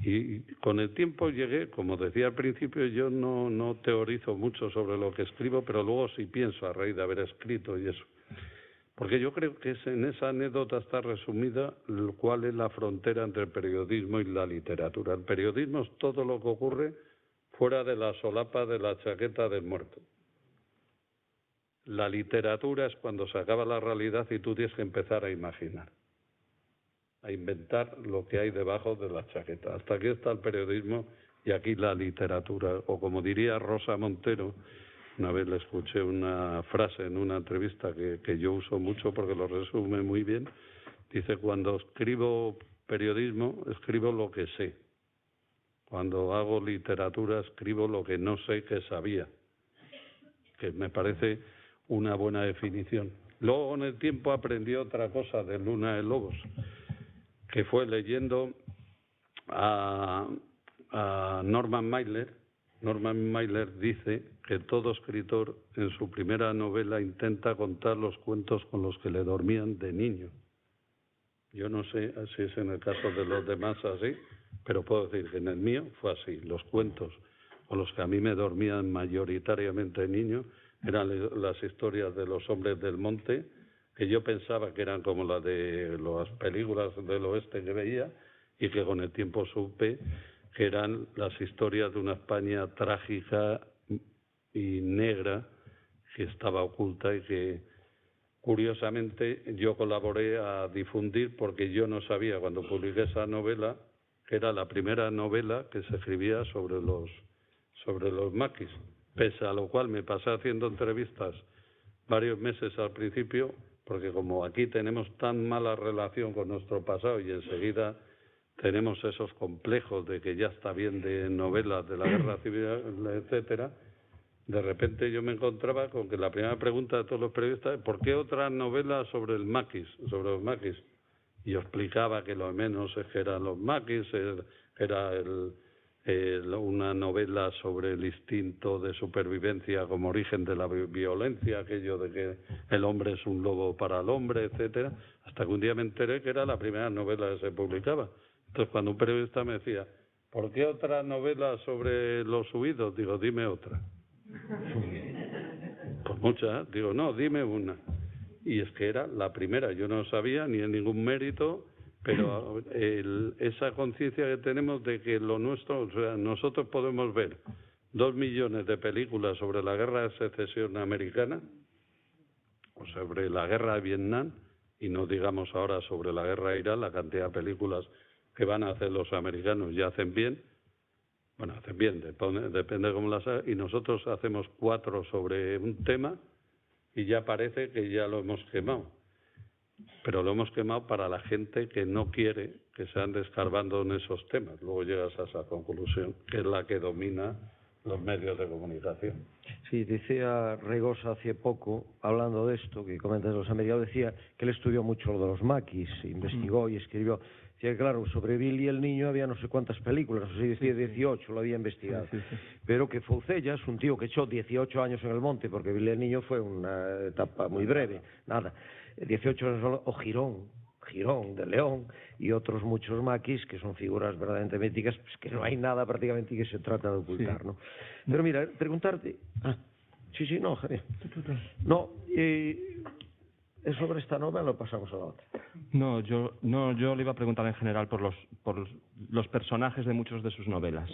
Y con el tiempo llegué, como decía al principio, yo no teorizo mucho sobre lo que escribo, pero luego sí pienso a raíz de haber escrito y eso. Porque yo creo que en esa anécdota está resumida cuál es la frontera entre el periodismo y la literatura. El periodismo es todo lo que ocurre fuera de la solapa de la chaqueta del muerto. La literatura es cuando se acaba la realidad y tú tienes que empezar a imaginar, a inventar lo que hay debajo de la chaqueta. Hasta aquí está el periodismo y aquí la literatura. O como diría Rosa Montero, una vez le escuché una frase en una entrevista que yo uso mucho porque lo resume muy bien. Dice, cuando escribo periodismo, escribo lo que sé. Cuando hago literatura, escribo lo que no sé que sabía. Que me parece una buena definición. Luego, con el tiempo, aprendí otra cosa de Luna de Lobos, que fue leyendo a Norman Mailer. Norman Mailer dice que todo escritor en su primera novela intenta contar los cuentos con los que le dormían de niño. Yo no sé si es en el caso de los demás así, pero puedo decir que en el mío fue así. Los cuentos con los que a mí me dormían mayoritariamente de niño eran las historias de los hombres del monte, que yo pensaba que eran como las de las películas del oeste que veía, y que con el tiempo supe que eran las historias de una España trágica y negra que estaba oculta y que curiosamente yo colaboré a difundir, porque yo no sabía cuando publiqué esa novela que era la primera novela que se escribía sobre los maquis, pese a lo cual me pasé haciendo entrevistas varios meses al principio, porque como aquí tenemos tan mala relación con nuestro pasado y enseguida tenemos esos complejos de que ya está bien de novelas de la guerra civil, etcétera, de repente yo me encontraba con que la primera pregunta de todos los periodistas es ¿por qué otra novela sobre el maquis, sobre los maquis? Y yo explicaba que lo menos es que eran los maquis, era una novela sobre el instinto de supervivencia como origen de la violencia, aquello de que el hombre es un lobo para el hombre, etcétera, hasta que un día me enteré que era la primera novela que se publicaba. Entonces, cuando un periodista me decía, ¿por qué otra novela sobre los huidos? Digo, dime otra. Pues muchas. Digo, no, dime una. Y es que era la primera. Yo no sabía ni en ningún mérito, pero esa conciencia que tenemos de que lo nuestro, o sea, nosotros podemos ver 2 millones de películas sobre la guerra de secesión americana o sobre la guerra de Vietnam, y no digamos ahora sobre la guerra de Irán, la cantidad de películas que van a hacer los americanos y hacen bien, bueno, hacen bien, depende de cómo las hagan, y nosotros hacemos 4 sobre un tema y ya parece que ya lo hemos quemado. Pero lo hemos quemado para la gente que no quiere que se ande escarbando en esos temas. Luego llegas a esa conclusión, que es la que domina los medios de comunicación. Sí, decía Regosa hace poco, hablando de esto, que comentas de los americanos, decía que él estudió mucho lo de los maquis, investigó y escribió. Decía que, claro, sobre Billy el niño había no sé cuántas películas, no sé si decía 18, lo había investigado. Pero que Foucellas, un tío que echó 18 años en el monte, porque Billy el niño fue una etapa muy breve, nada. 18 años solo, o Girón de León y otros muchos maquis que son figuras verdaderamente míticas, pues que no hay nada prácticamente que se trata de ocultar, ¿no? Pero mira, preguntarte... Sí, no, genial. No, ¿es sobre esta novela o pasamos a la otra? No, yo le iba a preguntar en general por los personajes de muchas de sus novelas,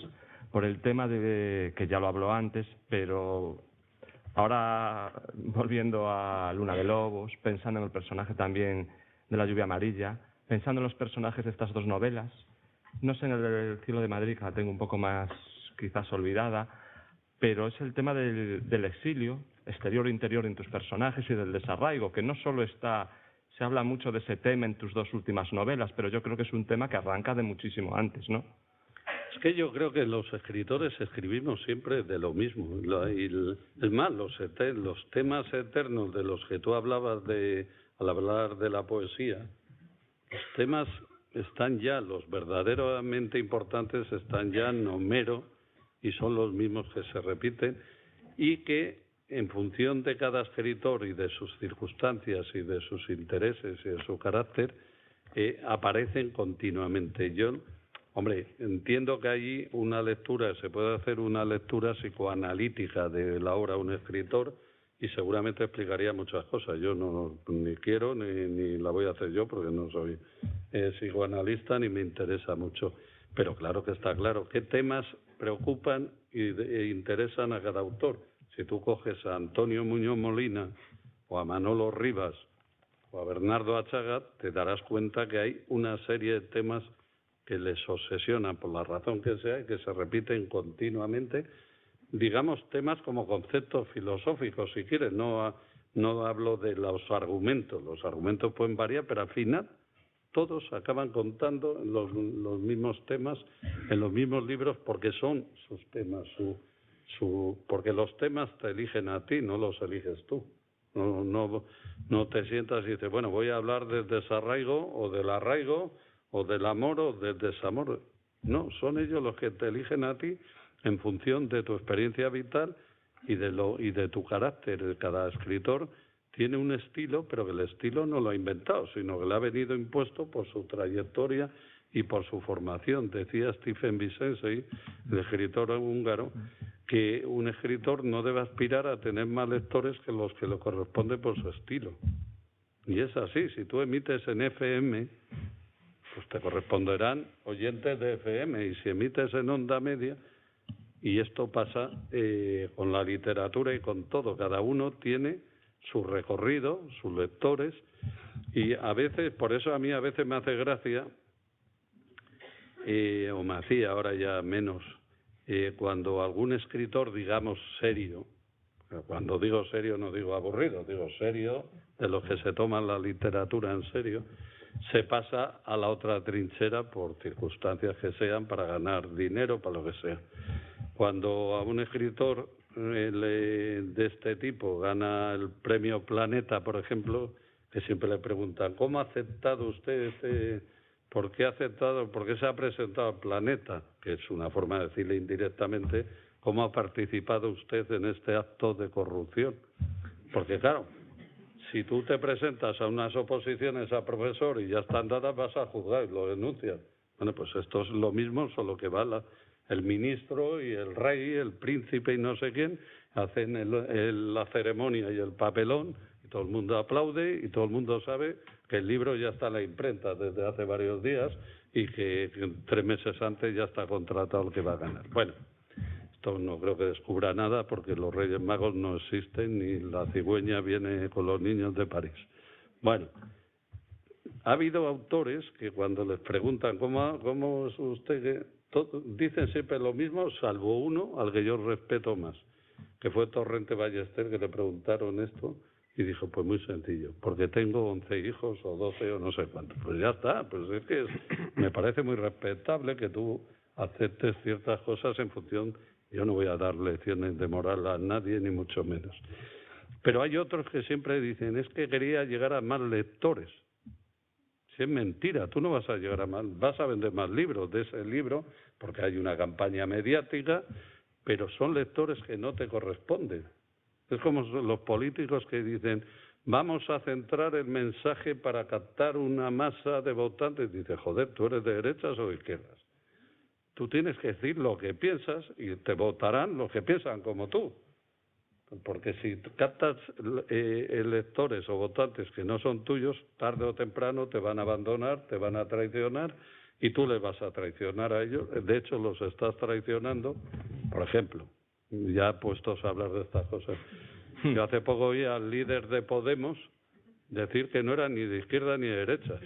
por el tema de que ya lo habló antes, pero ahora volviendo a Luna de Lobos, pensando en el personaje también de La lluvia amarilla, pensando en los personajes de estas 2 novelas, no sé, en El cielo de Madrid, que la tengo un poco más quizás olvidada, pero es el tema del exilio, exterior e interior en tus personajes y del desarraigo, que no solo se habla mucho de ese tema en tus 2 últimas novelas, pero yo creo que es un tema que arranca de muchísimo antes, ¿no? Es que yo creo que los escritores escribimos siempre de lo mismo. Es más, los temas eternos de los que tú hablabas al hablar de la poesía, los temas están ya, los verdaderamente importantes están ya en Homero y son los mismos que se repiten y que en función de cada escritor y de sus circunstancias y de sus intereses y de su carácter aparecen continuamente. Yo, hombre, entiendo que hay una lectura, se puede hacer una lectura psicoanalítica de la obra de un escritor y seguramente explicaría muchas cosas. Yo ni quiero ni la voy a hacer yo porque no soy psicoanalista ni me interesa mucho. Pero claro que está claro qué temas preocupan e interesan a cada autor. Si tú coges a Antonio Muñoz Molina o a Manolo Rivas o a Bernardo Achagat, te darás cuenta que hay una serie de temas que les obsesionan por la razón que sea y que se repiten continuamente, digamos temas como conceptos filosóficos, si quieres, no hablo de los argumentos pueden variar, pero al final todos acaban contando los mismos temas en los mismos libros porque son sus temas, porque los temas te eligen a ti, no los eliges tú. No te sientas y dices, bueno, voy a hablar del desarraigo o del arraigo o del amor o del desamor. No, son ellos los que te eligen a ti en función de tu experiencia vital y de tu carácter. Cada escritor tiene un estilo, pero que el estilo no lo ha inventado, sino que le ha venido impuesto por su trayectoria y por su formación. Decía Stephen Vicensey, el escritor húngaro, que un escritor no debe aspirar a tener más lectores que los que le corresponden por su estilo. Y es así, si tú emites en FM, pues te corresponderán oyentes de FM, y si emites en onda media, y esto pasa con la literatura y con todo, cada uno tiene su recorrido, sus lectores, y a veces, por eso a mí a veces me hace gracia, o me hacía ahora ya menos, cuando algún escritor, digamos, serio, cuando digo serio no digo aburrido, digo serio, de los que se toman la literatura en serio, se pasa a la otra trinchera por circunstancias que sean, para ganar dinero, para lo que sea. Cuando a un escritor de este tipo gana el premio Planeta, por ejemplo, que siempre le preguntan, ¿cómo ha aceptado usted ¿por qué ha aceptado, por qué se ha presentado al Planeta? Que es una forma de decirle indirectamente, ¿cómo ha participado usted en este acto de corrupción? Porque claro, si tú te presentas a unas oposiciones a profesor y ya están dadas, vas a juzgar y lo denuncias. Bueno, pues esto es lo mismo, solo que va el ministro y el rey, el príncipe y no sé quién, hacen la ceremonia y el papelón, y todo el mundo aplaude y todo el mundo sabe que el libro ya está en la imprenta desde hace varios días y que 3 meses antes ya está contratado el que va a ganar. Bueno, esto no creo que descubra nada porque los Reyes Magos no existen ni la cigüeña viene con los niños de París. Bueno, ha habido autores que cuando les preguntan cómo es usted, dicen siempre lo mismo, salvo uno al que yo respeto más, que fue Torrente Ballester, que le preguntaron esto y dijo, pues muy sencillo, porque tengo 11 hijos o 12 o no sé cuántos. Pues ya está, pues es que me parece muy respetable que tú aceptes ciertas cosas en función. Yo no voy a dar lecciones de moral a nadie, ni mucho menos. Pero hay otros que siempre dicen, es que quería llegar a más lectores. Si es mentira, tú no vas a llegar a más, vas a vender más libros de ese libro, porque hay una campaña mediática, pero son lectores que no te corresponden. Es como los políticos que dicen, vamos a centrar el mensaje para captar una masa de votantes. Dice, joder, ¿tú eres de derechas o de izquierdas? Tú tienes que decir lo que piensas y te votarán los que piensan como tú. Porque si captas electores o votantes que no son tuyos, tarde o temprano te van a abandonar, te van a traicionar y tú les vas a traicionar a ellos. De hecho, los estás traicionando. Por ejemplo, ya puestos a hablar de estas cosas. Yo hace poco oí al líder de Podemos decir que no era ni de izquierda ni de derechas.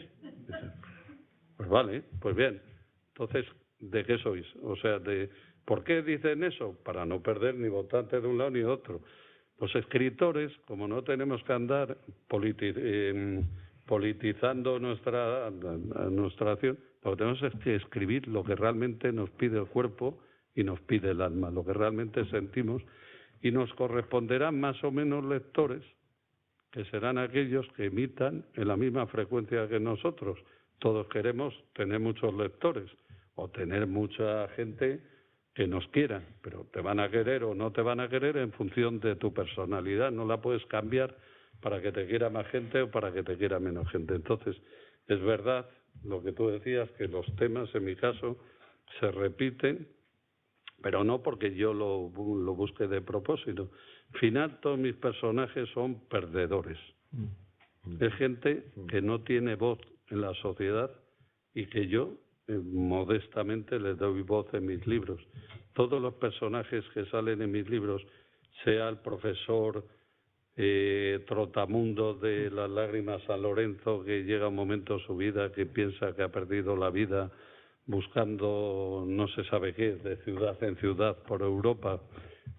Pues vale, pues bien. Entonces, ¿de qué sois? O sea, ¿por qué dicen eso? Para no perder ni votantes de un lado ni de otro. Los escritores, como no tenemos que andar politizando nuestra acción, lo que tenemos es que escribir lo que realmente nos pide el cuerpo y nos pide el alma, lo que realmente sentimos, y nos corresponderán más o menos lectores, que serán aquellos que emitan en la misma frecuencia que nosotros. Todos queremos tener muchos lectores o tener mucha gente que nos quiera, pero te van a querer o no te van a querer en función de tu personalidad, no la puedes cambiar para que te quiera más gente o para que te quiera menos gente. Entonces, es verdad lo que tú decías, que los temas, en mi caso, se repiten, pero no porque yo lo busque de propósito. Al final, todos mis personajes son perdedores. Es gente que no tiene voz en la sociedad y que yo modestamente les doy voz en mis libros. Todos los personajes que salen en mis libros, sea el profesor Trotamundo de las lágrimas San Lorenzo, que llega un momento en su vida que piensa que ha perdido la vida buscando no se sabe qué, de ciudad en ciudad por Europa,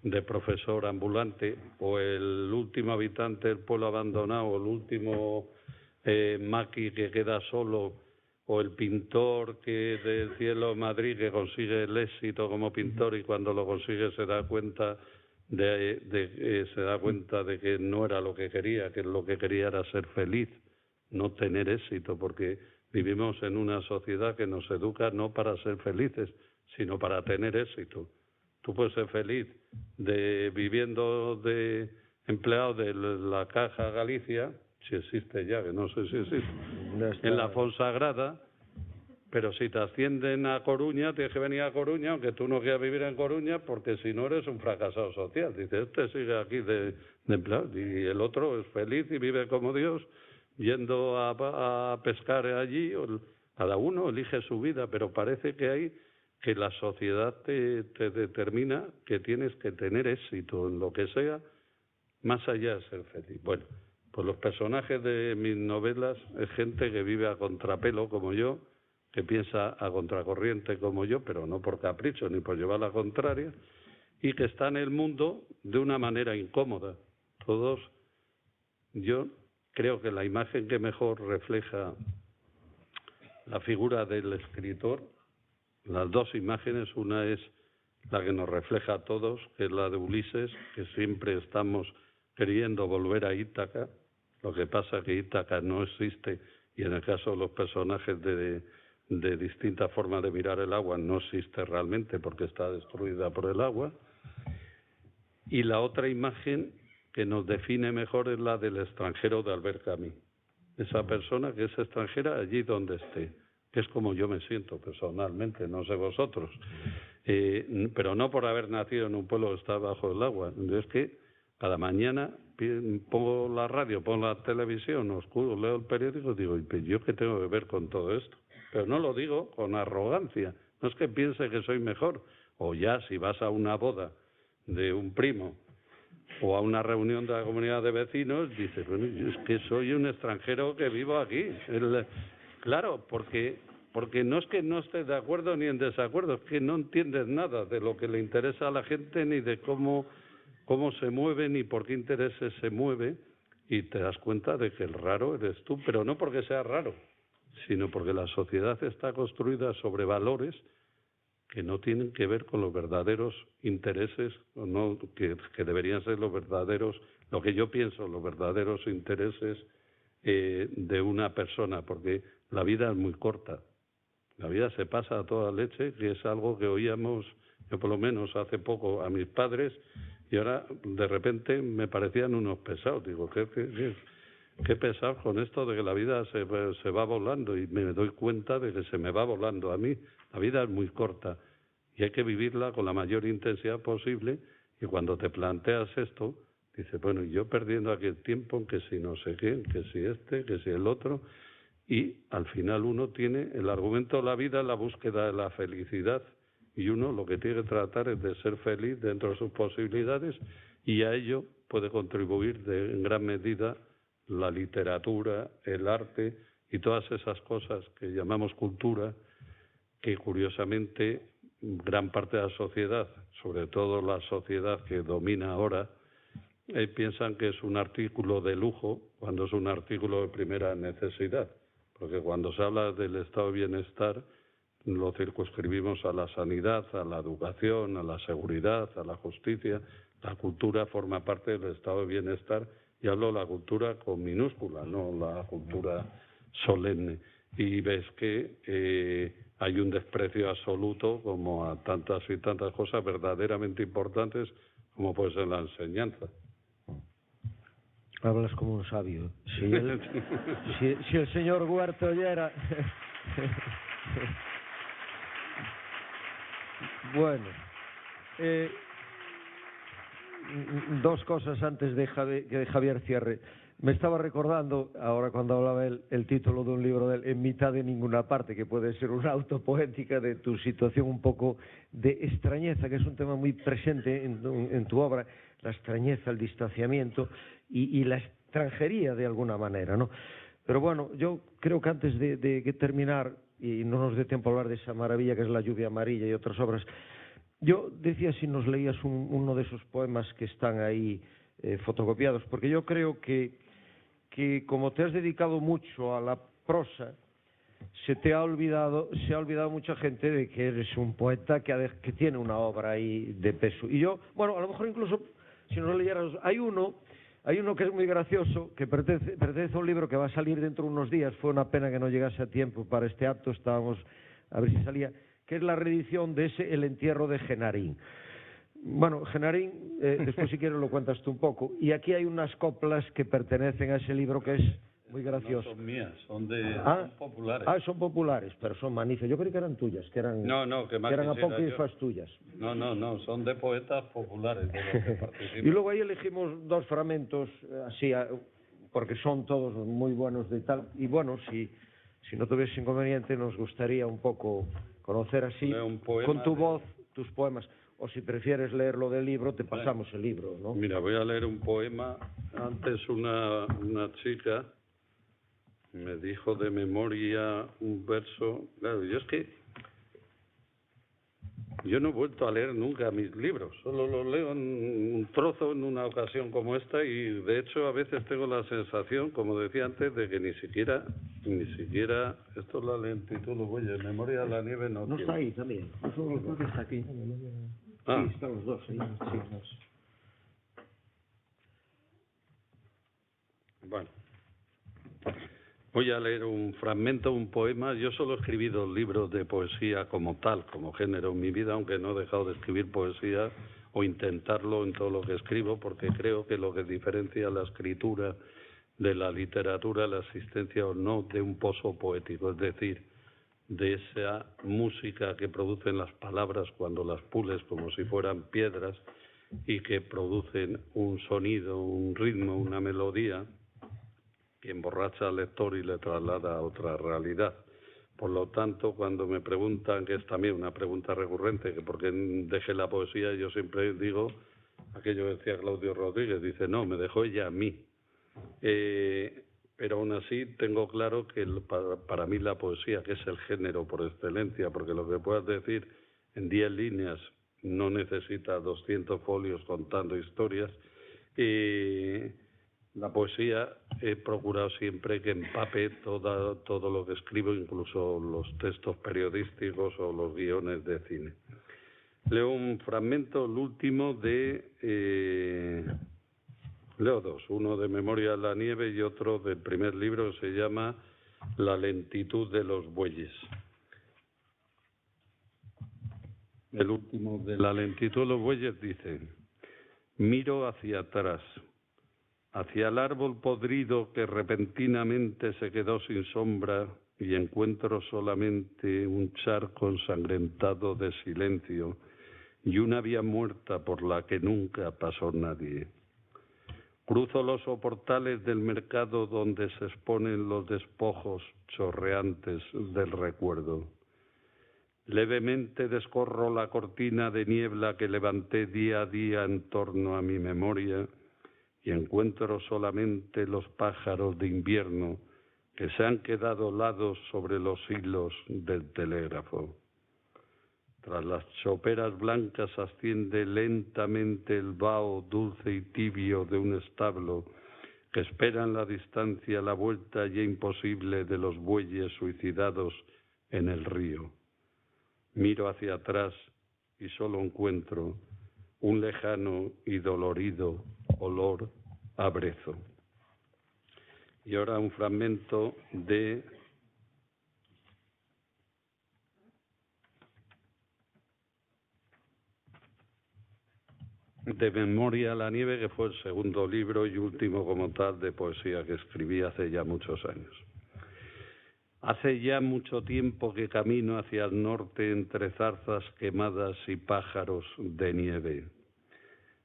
de profesor ambulante, o el último habitante del pueblo abandonado, o el último maqui que queda solo, o el pintor que del cielo de Madrid que consigue el éxito como pintor y cuando lo consigue se da cuenta de que no era lo que quería, que lo que quería era ser feliz, no tener éxito, porque vivimos en una sociedad que nos educa no para ser felices, sino para tener éxito. Tú puedes ser feliz viviendo de empleado de la Caja Galicia, si existe ya, que no sé si existe, en la Fonsagrada, pero si te ascienden a Coruña, tienes que venir a Coruña, aunque tú no quieras vivir en Coruña, porque si no eres un fracasado social. Dices, este sigue aquí de empleado, y el otro es feliz y vive como Dios, yendo a pescar allí. Cada uno elige su vida, pero parece que la sociedad te determina que tienes que tener éxito en lo que sea, más allá de ser feliz. Bueno, pues los personajes de mis novelas es gente que vive a contrapelo como yo, que piensa a contracorriente como yo, pero no por capricho ni por llevar la contraria, y que está en el mundo de una manera incómoda. Todos, yo creo que la imagen que mejor refleja la figura del escritor, las dos imágenes, una es la que nos refleja a todos, que es la de Ulises, que siempre estamos queriendo volver a Ítaca. Lo que pasa es que Ítaca no existe, y en el caso de los personajes de distintas formas de mirar el agua no existe realmente porque está destruida por el agua. Y la otra imagen que nos define mejor es la del extranjero de Albert Camus. Esa persona que es extranjera allí donde esté, que es como yo me siento personalmente, no sé vosotros, pero no por haber nacido en un pueblo que está bajo el agua. Es que cada mañana pongo la radio, pongo la televisión, leo el periódico y digo, ¿yo qué tengo que ver con todo esto? Pero no lo digo con arrogancia, no es que piense que soy mejor. O ya si vas a una boda de un primo o a una reunión de la comunidad de vecinos, dices, bueno, yo es que soy un extranjero que vivo aquí. Claro, porque no es que no estés de acuerdo ni en desacuerdo, es que no entiendes nada de lo que le interesa a la gente, ni de cómo se mueve, ni por qué intereses se mueve, y te das cuenta de que el raro eres tú, pero no porque sea raro, sino porque la sociedad está construida sobre valores que no tienen que ver con los verdaderos intereses, no, que deberían ser los verdaderos, lo que yo pienso, los verdaderos intereses de una persona, porque la vida es muy corta. La vida se pasa a toda leche, que es algo que oíamos, yo por lo menos hace poco, a mis padres, y ahora de repente me parecían unos pesados. Digo, qué pesados con esto de que la vida se va volando, y me doy cuenta de que se me va volando a mí. La vida es muy corta y hay que vivirla con la mayor intensidad posible, y cuando te planteas esto, dices, bueno, yo perdiendo aquí el tiempo en que si no sé qué, que si que si el otro, y al final uno tiene el argumento de la vida, la búsqueda de la felicidad, y uno lo que tiene que tratar es de ser feliz dentro de sus posibilidades, y a ello puede contribuir en gran medida la literatura, el arte y todas esas cosas que llamamos cultura, que curiosamente gran parte de la sociedad, sobre todo la sociedad que domina ahora, piensan que es un artículo de lujo cuando es un artículo de primera necesidad, porque cuando se habla del estado de bienestar lo circunscribimos a la sanidad, a la educación, a la seguridad, a la justicia. La cultura forma parte del estado de bienestar, y hablo de la cultura con minúscula, no la cultura solemne. Y ves que hay un desprecio absoluto como a tantas y tantas cosas verdaderamente importantes como puede ser la enseñanza. Hablas como un sabio. Si el señor Huerta oyera... Bueno, dos cosas antes de que Javier cierre. Me estaba recordando, ahora cuando hablaba él, el título de un libro de él, En mitad de ninguna parte, que puede ser una autopoética de tu situación un poco de extrañeza, que es un tema muy presente en tu obra, la extrañeza, el distanciamiento y la extranjería de alguna manera, ¿no? Pero bueno, yo creo que antes de terminar, y no nos dé tiempo a hablar de esa maravilla que es La lluvia amarilla y otras obras, yo decía si nos leías uno de esos poemas que están ahí fotocopiados, porque yo creo que como te has dedicado mucho a la prosa, se ha olvidado mucha gente de que eres un poeta que tiene una obra ahí de peso. Y yo, bueno, a lo mejor incluso si nos leyeras, hay uno que es muy gracioso, que pertenece a un libro que va a salir dentro de unos días. Fue una pena que no llegase a tiempo para este acto, estábamos a ver si salía, que es la reedición de El entierro de Genarín. Bueno, Genarín, después si quieres lo cuentas tú un poco. Y aquí hay unas coplas que pertenecen a ese libro que es muy gracioso. No son mías, son populares. Son populares, pero son magníficas. Yo creí que eran tuyas, que eran apócrifas tuyas. No, son de poetas populares de los que participan. Y luego ahí elegimos dos fragmentos, así, porque son todos muy buenos de tal. Y bueno, si no tuviese inconveniente, nos gustaría un poco conocer así, con tu voz, tus poemas. O si prefieres leerlo del libro, te pasamos el libro, ¿no? Mira, voy a leer un poema. Antes una chica me dijo de memoria un verso. Claro, yo no he vuelto a leer nunca mis libros, solo los leo en un trozo en una ocasión como esta, y de hecho a veces tengo la sensación, como decía antes, de que ni siquiera, esto es la lentitud, oye, Memoria de la nieve no está ahí también, eso creo que está aquí. Sí, están los dos ahí. Sí, dos. Bueno, voy a leer un fragmento, un poema. Yo solo he escribido libros de poesía como tal, como género en mi vida, aunque no he dejado de escribir poesía o intentarlo en todo lo que escribo, porque creo que lo que diferencia la escritura de la literatura, la existencia o no de un pozo poético, es decir, de esa música que producen las palabras cuando las pules como si fueran piedras y que producen un sonido, un ritmo, una melodía que emborracha al lector y le traslada a otra realidad. Por lo tanto, cuando me preguntan, que es también una pregunta recurrente, que por qué dejé la poesía, yo siempre digo, aquello que decía Claudio Rodríguez, dice, no, me dejó ella a mí. Pero aún así tengo claro que para mí la poesía, que es el género por excelencia, porque lo que puedas decir en 10 líneas no necesita 200 folios contando historias, la poesía he procurado siempre que empape todo lo que escribo, incluso los textos periodísticos o los guiones de cine. Leo un fragmento, el último leo dos, uno de Memoria de la nieve y otro del primer libro que se llama La lentitud de los bueyes. El último de La lentitud de los bueyes dice: miro hacia atrás, hacia el árbol podrido que repentinamente se quedó sin sombra y encuentro solamente un charco ensangrentado de silencio y una vía muerta por la que nunca pasó nadie. Cruzo los soportales del mercado donde se exponen los despojos chorreantes del recuerdo. Levemente descorro la cortina de niebla que levanté día a día en torno a mi memoria y encuentro solamente los pájaros de invierno que se han quedado lados sobre los hilos del telégrafo. Tras las choperas blancas asciende lentamente el vaho dulce y tibio de un establo que espera en la distancia la vuelta ya imposible de los bueyes suicidados en el río. Miro hacia atrás y solo encuentro un lejano y dolorido olor a brezo. Y ahora un fragmento de Memoria a la nieve, que fue el segundo libro y último como tal de poesía que escribí hace ya muchos años. Hace ya mucho tiempo que camino hacia el norte entre zarzas quemadas y pájaros de nieve.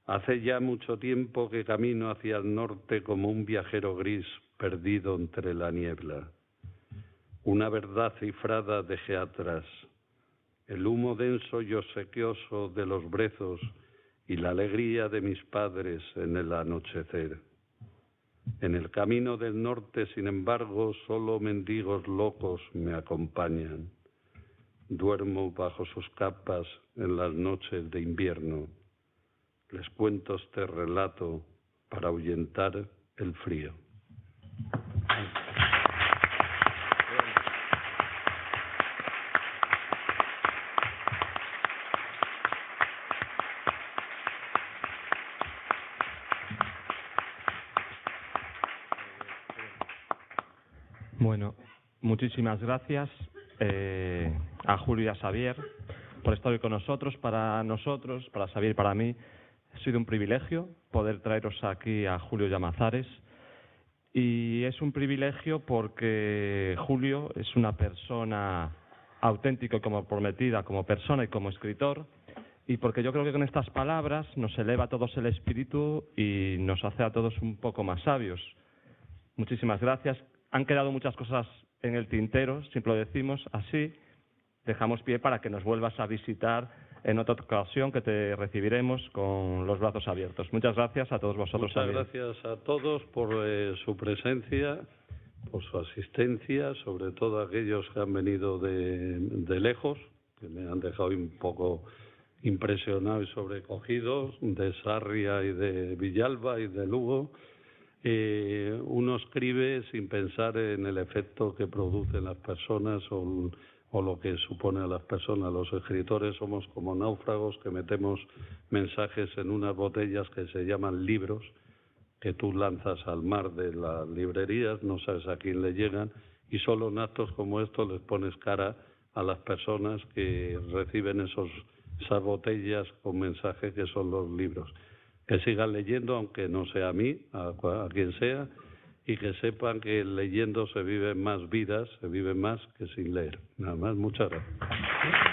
Hace ya mucho tiempo que camino hacia el norte como un viajero gris perdido entre la niebla. Una verdad cifrada dejé atrás, el humo denso y obsequioso de los brezos y la alegría de mis padres en el anochecer. En el camino del norte, sin embargo, solo mendigos locos me acompañan. Duermo bajo sus capas en las noches de invierno. Les cuento este relato para ahuyentar el frío. Bueno, muchísimas gracias a Julio y a Xavier por estar hoy con nosotros. Para nosotros, para Xavier y para mí, ha sido un privilegio poder traeros aquí a Julio Llamazares. Y es un privilegio porque Julio es una persona auténtica como prometida, como persona y como escritor, y porque yo creo que con estas palabras nos eleva a todos el espíritu y nos hace a todos un poco más sabios. Muchísimas gracias. Han quedado muchas cosas en el tintero, siempre lo decimos así. Dejamos pie para que nos vuelvas a visitar en otra ocasión, que te recibiremos con los brazos abiertos. Muchas gracias a todos vosotros. Muchas gracias a todos por su presencia, por su asistencia, sobre todo a aquellos que han venido de lejos, que me han dejado un poco impresionado y sobrecogido, de Sarria y de Villalba y de Lugo. Uno escribe sin pensar en el efecto que producen las personas o lo que supone a las personas. Los escritores somos como náufragos que metemos mensajes en unas botellas que se llaman libros, que tú lanzas al mar de las librerías, no sabes a quién le llegan, y solo en actos como estos les pones cara a las personas que reciben esas botellas con mensajes que son los libros. Que sigan leyendo, aunque no sea a mí, a quien sea, y que sepan que leyendo se viven más vidas, se vive más que sin leer. Nada más, muchas gracias.